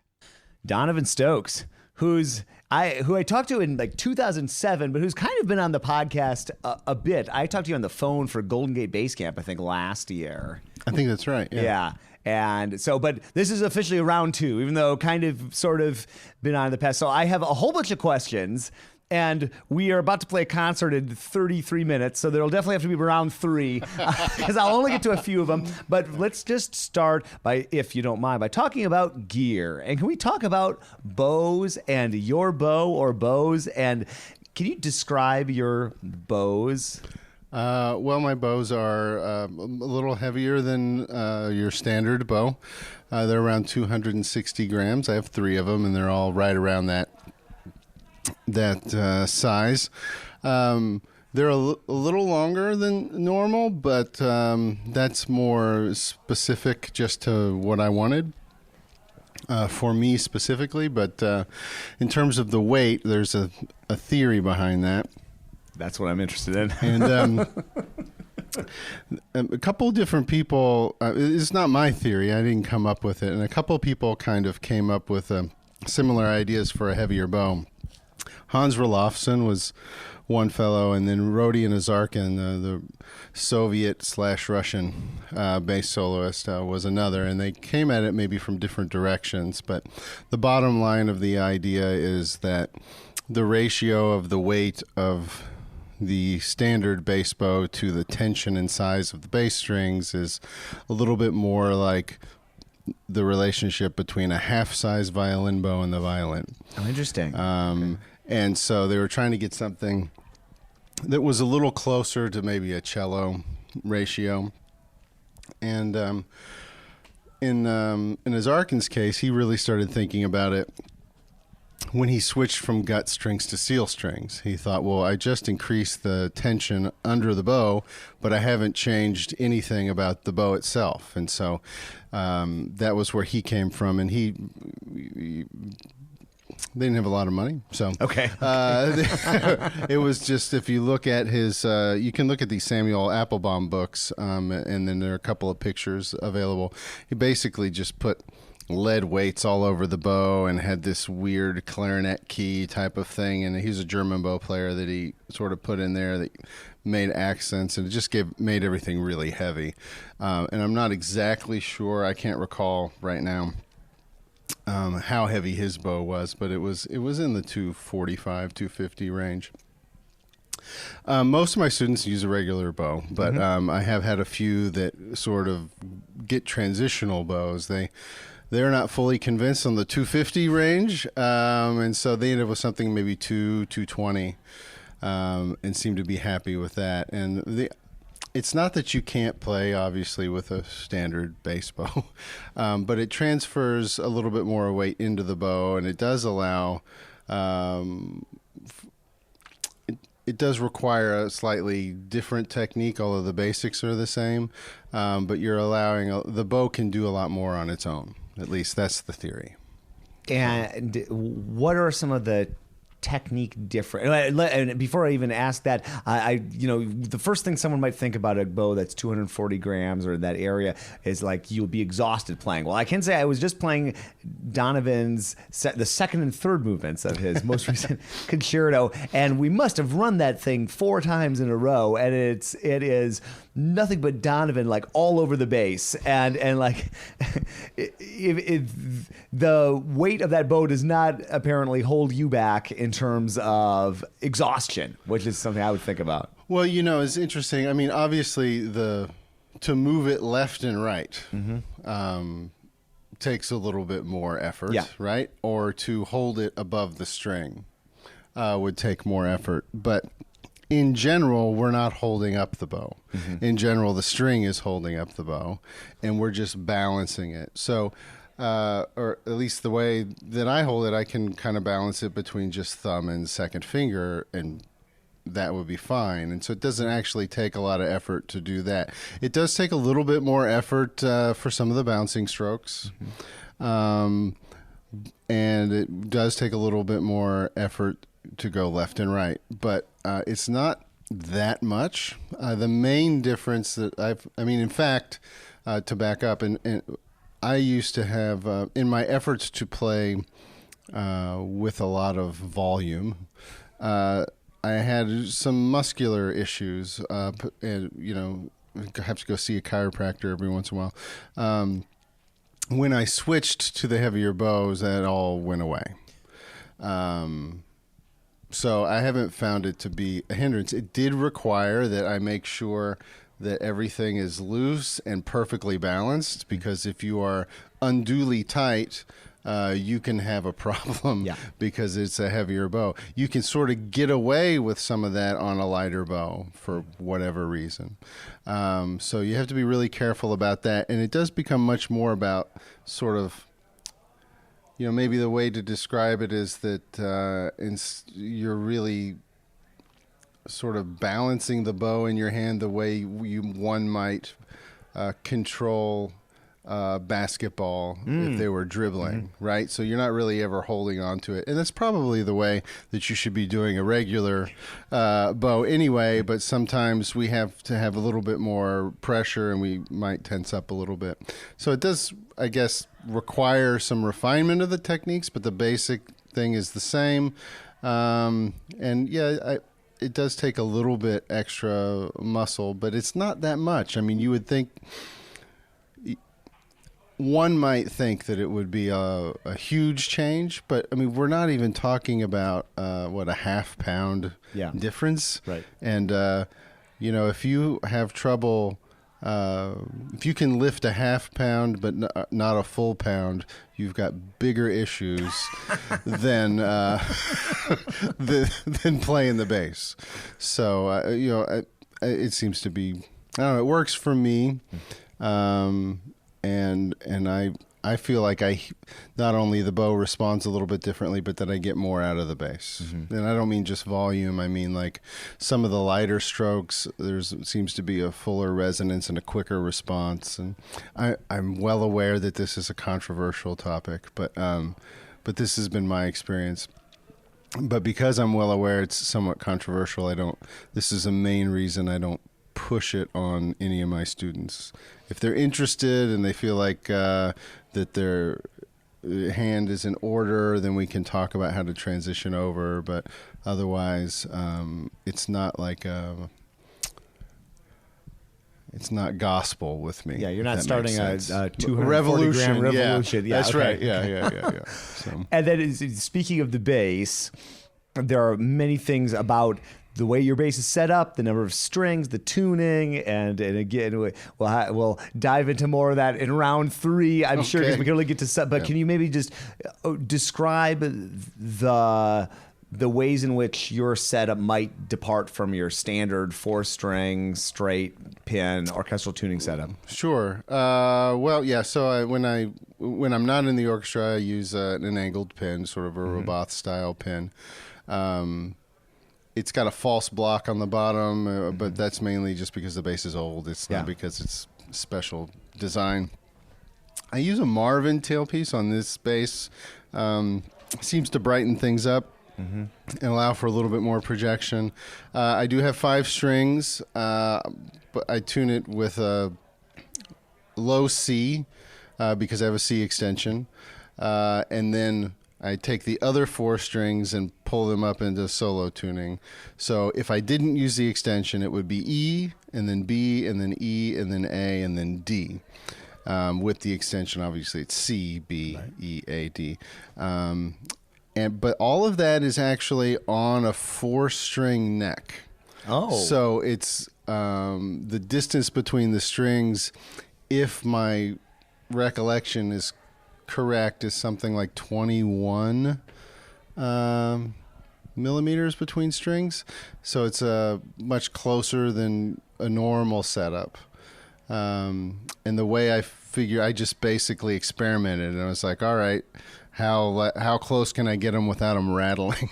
Donovan Stokes, who I talked to in like 2007, but who's kind of been on the podcast a bit. I talked to you on the phone for Golden Gate Bass Camp, I think, last year. I think that's right. Yeah. And so, but this is officially round two, even though kind of sort of been on in the past. So I have a whole bunch of questions. And we are about to play a concert in 33 minutes, so there'll definitely have to be round three, because I'll only get to a few of them. But let's just start by, if you don't mind, by talking about gear. And can we talk about bows and your bow or bows? And can you describe your bows? Well, my bows are a little heavier than your standard bow. They're around 260 grams. I have three of them, and they're all right around that size. They're a little longer than normal, but that's more specific just to what I wanted for me specifically. But in terms of the weight, there's a theory behind that. That's what I'm interested in. And a couple of different people, it's not my theory, I didn't come up with it, and a couple of people kind of came up with similar ideas for a heavier bow. Hans Rolofsson was one fellow, and then Rodion Azarkin, the Soviet/Russian bass soloist, was another, and they came at it maybe from different directions, but the bottom line of the idea is that the ratio of the weight of the standard bass bow to the tension and size of the bass strings is a little bit more like the relationship between a half-size violin bow and the violin. Oh, interesting. And so they were trying to get something that was a little closer to maybe a cello ratio. And in Azarkin's case, he really started thinking about it when he switched from gut strings to seal strings. He thought, well, I just increased the tension under the bow, but I haven't changed anything about the bow itself. And so that was where he came from. And he they didn't have a lot of money, so okay. It was just, if you look at his, you can look at these Samuel Applebaum books, and then there are a couple of pictures available. He basically just put lead weights all over the bow and had this weird clarinet key type of thing, and he's a German bow player that he sort of put in there that made accents, and it just made everything really heavy. And I'm not exactly sure, I can't recall right now how heavy his bow was, but it was in the 245, 250 range. Most of my students use a regular bow, but I have had a few that sort of get transitional bows. They're not fully convinced on the 250 range, and so they end up with something maybe 220, and seem to be happy with that. And it's not that you can't play, obviously, with a standard bass bow, but it transfers a little bit more weight into the bow, and it does allow... It does require a slightly different technique, although the basics are the same. But you're allowing the bow can do a lot more on its own. At least that's the theory. And what are some of the technique different? And before I even ask that, the first thing someone might think about a bow that's 240 grams or that area is like you'll be exhausted playing. Well, I can say I was just playing Donovan's the second and third movements of his most recent concerto, and we must have run that thing 4 times in a row, and it is nothing but Donovan like all over the bass, and like the weight of that bow does not apparently hold you back in terms of exhaustion, which is something I would think about. Well, it's interesting. I mean, obviously to move it left and right takes a little bit more effort, right? Or to hold it above the string would take more effort, but in general, we're not holding up the bow. In general, the string is holding up the bow, and we're just balancing it. So, or at least the way that I hold it, I can kind of balance it between just thumb and second finger, and that would be fine. And so it doesn't actually take a lot of effort to do that. It does take a little bit more effort for some of the bouncing strokes. And it does take a little bit more effort to go left and right, but it's not that much. The main difference that in fact, to back up, and I used to have, in my efforts to perform with a lot of volume, I had some muscular issues, and I have to go see a chiropractor every once in a while. When I switched to the heavier bows, that all went away. So I haven't found it to be a hindrance. It did require that I make sure that everything is loose and perfectly balanced, because if you are unduly tight, you can have a problem because it's a heavier bow. You can sort of get away with some of that on a lighter bow for whatever reason. So you have to be really careful about that. And it does become much more about sort of, maybe the way to describe it is that you're really sort of balancing the bow in your hand the way one might control basketball if they were dribbling, right? So you're not really ever holding on to it. And that's probably the way that you should be doing a regular bow anyway, but sometimes we have to have a little bit more pressure and we might tense up a little bit. So it does, I guess, require some refinement of the techniques, but the basic thing is the same. It does take a little bit extra muscle, but it's not that much. I mean, you would think... One might think that it would be a huge change, but I mean, we're not even talking about a half-pound difference. Right. And if you have trouble, if you can lift a half-pound but not a full pound, you've got bigger issues than playing the bass. So it seems to be, I don't know, it works for me. And I feel like not only the bow responds a little bit differently, but that I get more out of the bass. And I don't mean just volume. I mean like some of the lighter strokes, seems to be a fuller resonance and a quicker response. And I'm well aware that this is a controversial topic, but this has been my experience. But because I'm well aware it's somewhat controversial, this is a main reason I don't push it on any of my students. If they're interested and they feel like that their hand is in order, then we can talk about how to transition over. But otherwise, it's not like it's not gospel with me. Yeah, you're not starting a 240 revolution. gram revolution. Yeah, that's okay. right. Yeah. So. And then, speaking of the bass, there are many things about the way your bass is set up, the number of strings, the tuning, and again, we'll dive into more of that in round 3, I'm sure, because we can only get to set. But can you maybe just describe the ways in which your setup might depart from your standard 4-string straight pin orchestral tuning setup? Sure. Well, yeah. So when I'm not in the orchestra, I use an angled pin, sort of a Roboth style pin. It's got a false block on the bottom, but that's mainly just because the bass is old. It's not because it's special design. I use a Marvin tailpiece on this bass. Seems to brighten things up. And allow for a little bit more projection. I do have 5 strings, but I tune it with a low C because I have a C extension. And then I take the other 4 strings and pull them up into solo tuning. So if I didn't use the extension, it would be E, and then B, and then E, and then A, and then D. With the extension, obviously, it's C, B, E, A, D. But all of that is actually on a 4-string neck. Oh. So it's the distance between the strings, if my recollection is correct, is something like 21 millimeters between strings. So it's much closer than a normal setup. And the way I figure, I just basically experimented, and I was like, all right, how close can I get them without them rattling?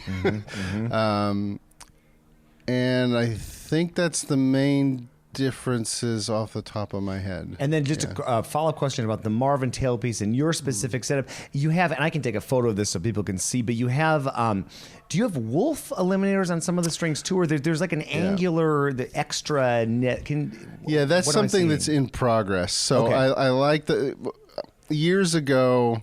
And I think that's the main differences off the top of my head. And then just a follow-up question about the Marvin tailpiece and your specific setup. You have, and I can take a photo of this so people can see, but you have, do you have wolf eliminators on some of the strings too? Or there's like an angular, the extra net? That's something that's in progress. So I like years ago,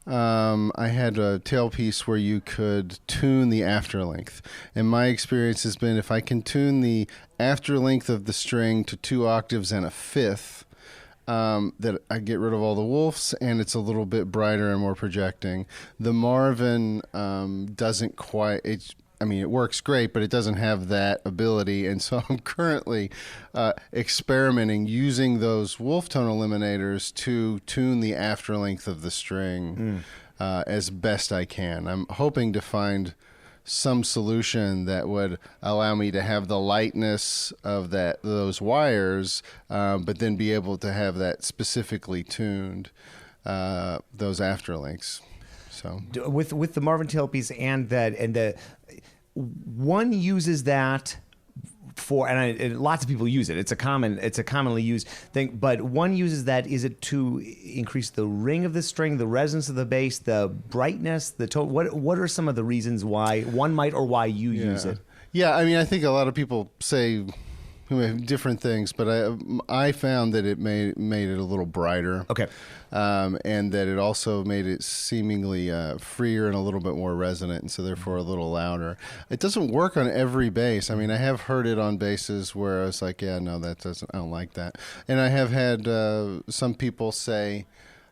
I had a tailpiece where you could tune the afterlength. And my experience has been if I can tune the afterlength of the string to 2 octaves and a fifth, that I get rid of all the wolves and it's a little bit brighter and more projecting. The Marvin doesn't quite... it works great, but it doesn't have that ability. And so I'm currently experimenting using those wolf tone eliminators to tune the afterlength of the string as best I can. I'm hoping to find some solution that would allow me to have the lightness of those wires, but then be able to have that specifically tuned, those afterlengths. So with the Marvin tailpiece and the one uses that for, and lots of people use it. It's a commonly used thing. But one uses that. Is it to increase the ring of the string, the resonance of the bass, the brightness, the tone? What are some of the reasons why one might or why you use it? Yeah, I think a lot of people say different things, but I found that it made it a little brighter. Okay. And that it also made it seemingly freer and a little bit more resonant, and so therefore a little louder. It doesn't work on every bass. I have heard it on basses where I was like, I don't like that. And I have had some people say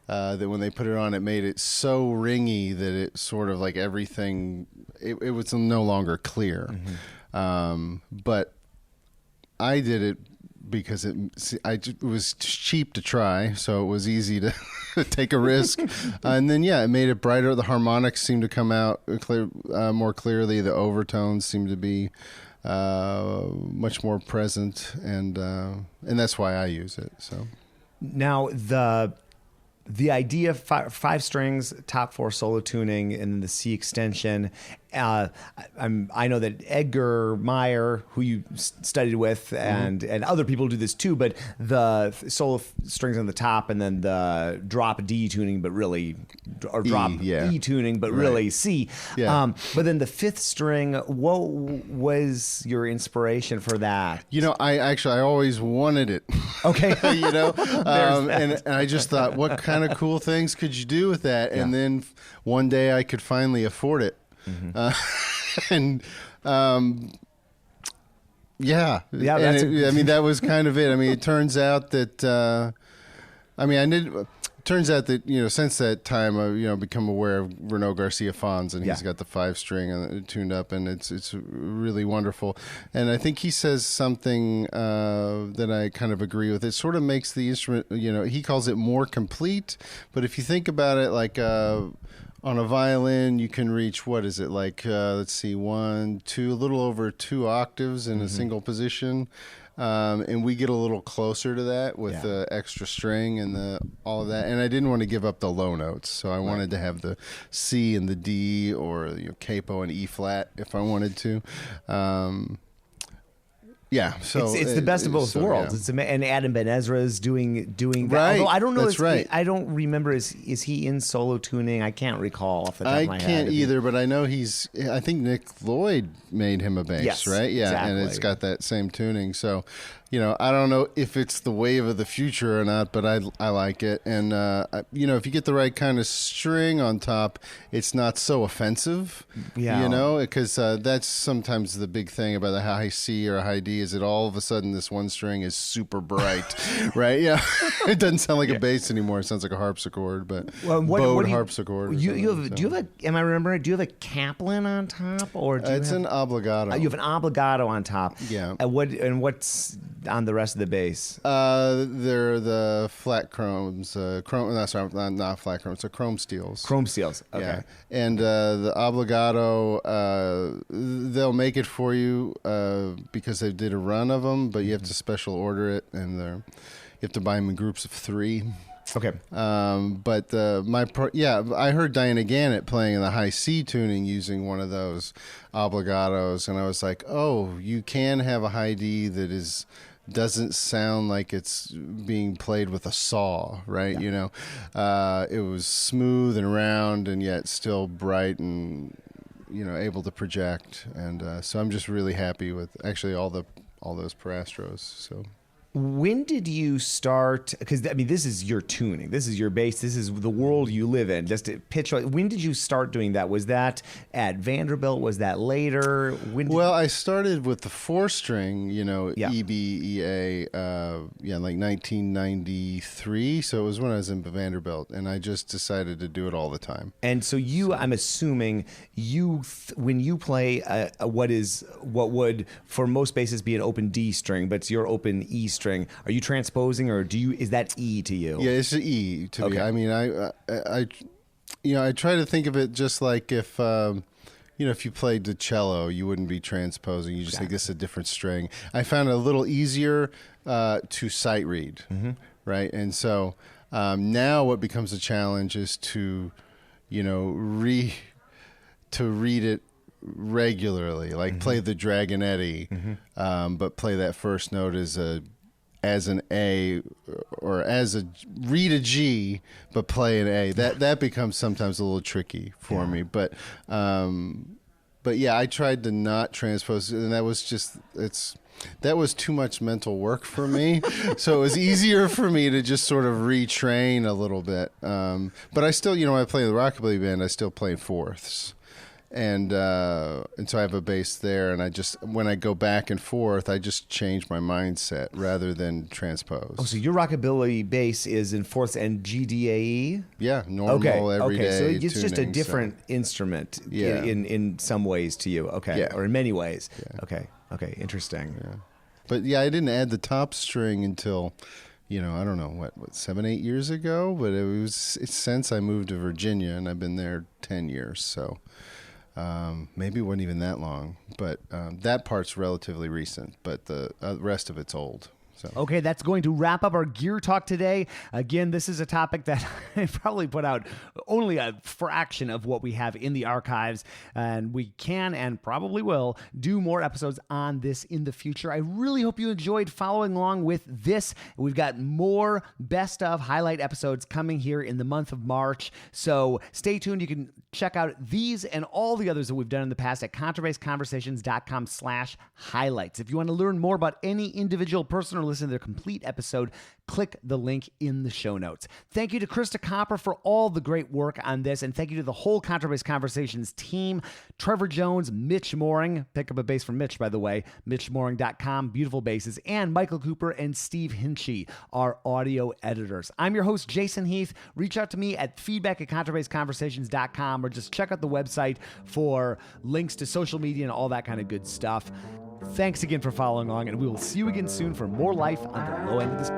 that when they put it on, it made it so ringy that it sort of like everything, it was no longer clear. But I did it because it was cheap to try, so it was easy to take a risk. And then, it made it brighter. The harmonics seemed to come out more clearly. The overtones seemed to be much more present, and that's why I use it. So now the idea of 5 strings, top 4 solo tuning, and then the C extension. I know that Edgar Meyer, who you studied with, and other people do this too, but the solo strings on the top and then the drop D tuning, but really, or drop E tuning, but really C. Yeah. But then the 5th string, what was your inspiration for that? I always wanted it. Okay. And I just thought, what kind of cool things could you do with that? And then one day I could finally afford it. That was kind of it. It turns out that I did turns out that, since that time, I've, become aware of Renaud Garcia Fons, and he's got the 5-string tuned up, and it's really wonderful. And I think he says something that I kind of agree with. It sort of makes the instrument, he calls it more complete. But if you think about it, like on a violin, you can reach, what is it, like, let's see, 1, 2, a little over 2 octaves in a single position. And we get a little closer to that with the extra string and all of that. And I didn't want to give up the low notes, so I wanted to have the C and the D, or capo and E flat if I wanted to. Yeah, so it's the best of both worlds. Yeah. And Adam Ben Ezra is doing that. Right, Although I don't know. That's right. I don't remember. Is he in solo tuning? I can't recall off the top of my head. I can't either, but I know I think Nick Lloyd made him a bass, yes, right? Yeah, exactly. And it's got that same tuning. So, I don't know if it's the wave of the future or not, but I like it. And, if you get the right kind of string on top, it's not so offensive, because that's sometimes the big thing about a high C or a high D is that all of a sudden this one string is super bright, right? Yeah. It doesn't sound like a bass anymore. It sounds like a harpsichord, but bowed harpsichord. Do you have am I remembering, do you have a Kaplan on top? Or it's an obligato. You have an obligato on top. Yeah. And what's on the rest of the bass? They're the flat chromes. Not flat chromes. They're chrome steels. Chrome steels. Okay. Yeah. And the obligato, they'll make it for you because they did a run of them, but you have to special order it, and you have to buy them in groups of 3. Okay. But I heard Diana Gannett playing in the high C tuning using one of those obligatos, and I was like, oh, you can have a high D that doesn't sound like it's being played with a saw, right? Yeah. It was smooth and round, and yet still bright and able to project. And so I'm just really happy with actually all those Parastros. So. When did you start? Because this is your tuning. This is your bass. This is the world you live in. Just to pitch. When did you start doing that? Was that at Vanderbilt? Was that later? I started with the 4-string. EBEA. Like 1993. So it was when I was in Vanderbilt, and I just decided to do it all the time. And so I'm assuming when you play what would for most basses be an open D string, but it's your open E string. Are you transposing, or is that E to you? Yeah, it's an E to me. I mean, I try to think of it just like if if you played the cello, you wouldn't be transposing. You just think this is a different string. I found it a little easier to sight read, right? And so now what becomes a challenge is to read it regularly, like play the Dragonetti, but play that first note as an A, or read a G, but play an A. That becomes sometimes a little tricky for me. But yeah, I tried to not transpose, and that was too much mental work for me. So it was easier for me to just sort of retrain a little bit. But I still, when I play in the rockabilly band, I still play 4ths. And so I have a bass there, and when I go back and forth, I just change my mindset rather than transpose. Oh, so your rockabilly bass is in 4ths and GDAE? Yeah, normal, everyday. So it's just a tuning, different instrument in some ways to you. Okay. Yeah. Or in many ways. Yeah. Okay, interesting. Yeah. But I didn't add the top string until, I don't know, what 7-8 years ago, but it's since I moved to Virginia, and I've been there 10 years, so... maybe it wasn't even that long, but that part's relatively recent, but the rest of it's old. So. Okay, that's going to wrap up our gear talk today. Again, this is a topic that I probably put out only a fraction of what we have in the archives, and we can and probably will do more episodes on this in the future. I really hope you enjoyed following along with this. We've got more best of highlight episodes coming here in the month of March, so stay tuned. You can check out these and all the others that we've done in the past at contrabassconversations.com/highlights. If you want to learn more about any individual person or to listen to their complete episode, click the link in the show notes. Thank you to Krista Copper for all the great work on this, and thank you to the whole Contrabass Conversations team, Trevor Jones, Mitch Mooring, pick up a bass from Mitch, by the way, mitchmooring.com, beautiful basses, and Michael Cooper and Steve Hinchy, our audio editors. I'm your host, Jason Heath. Reach out to me at feedback@contrabassconversations.com, or just check out the website for links to social media and all that kind of good stuff. Thanks again for following along, and we will see you again soon for more life on the low end of this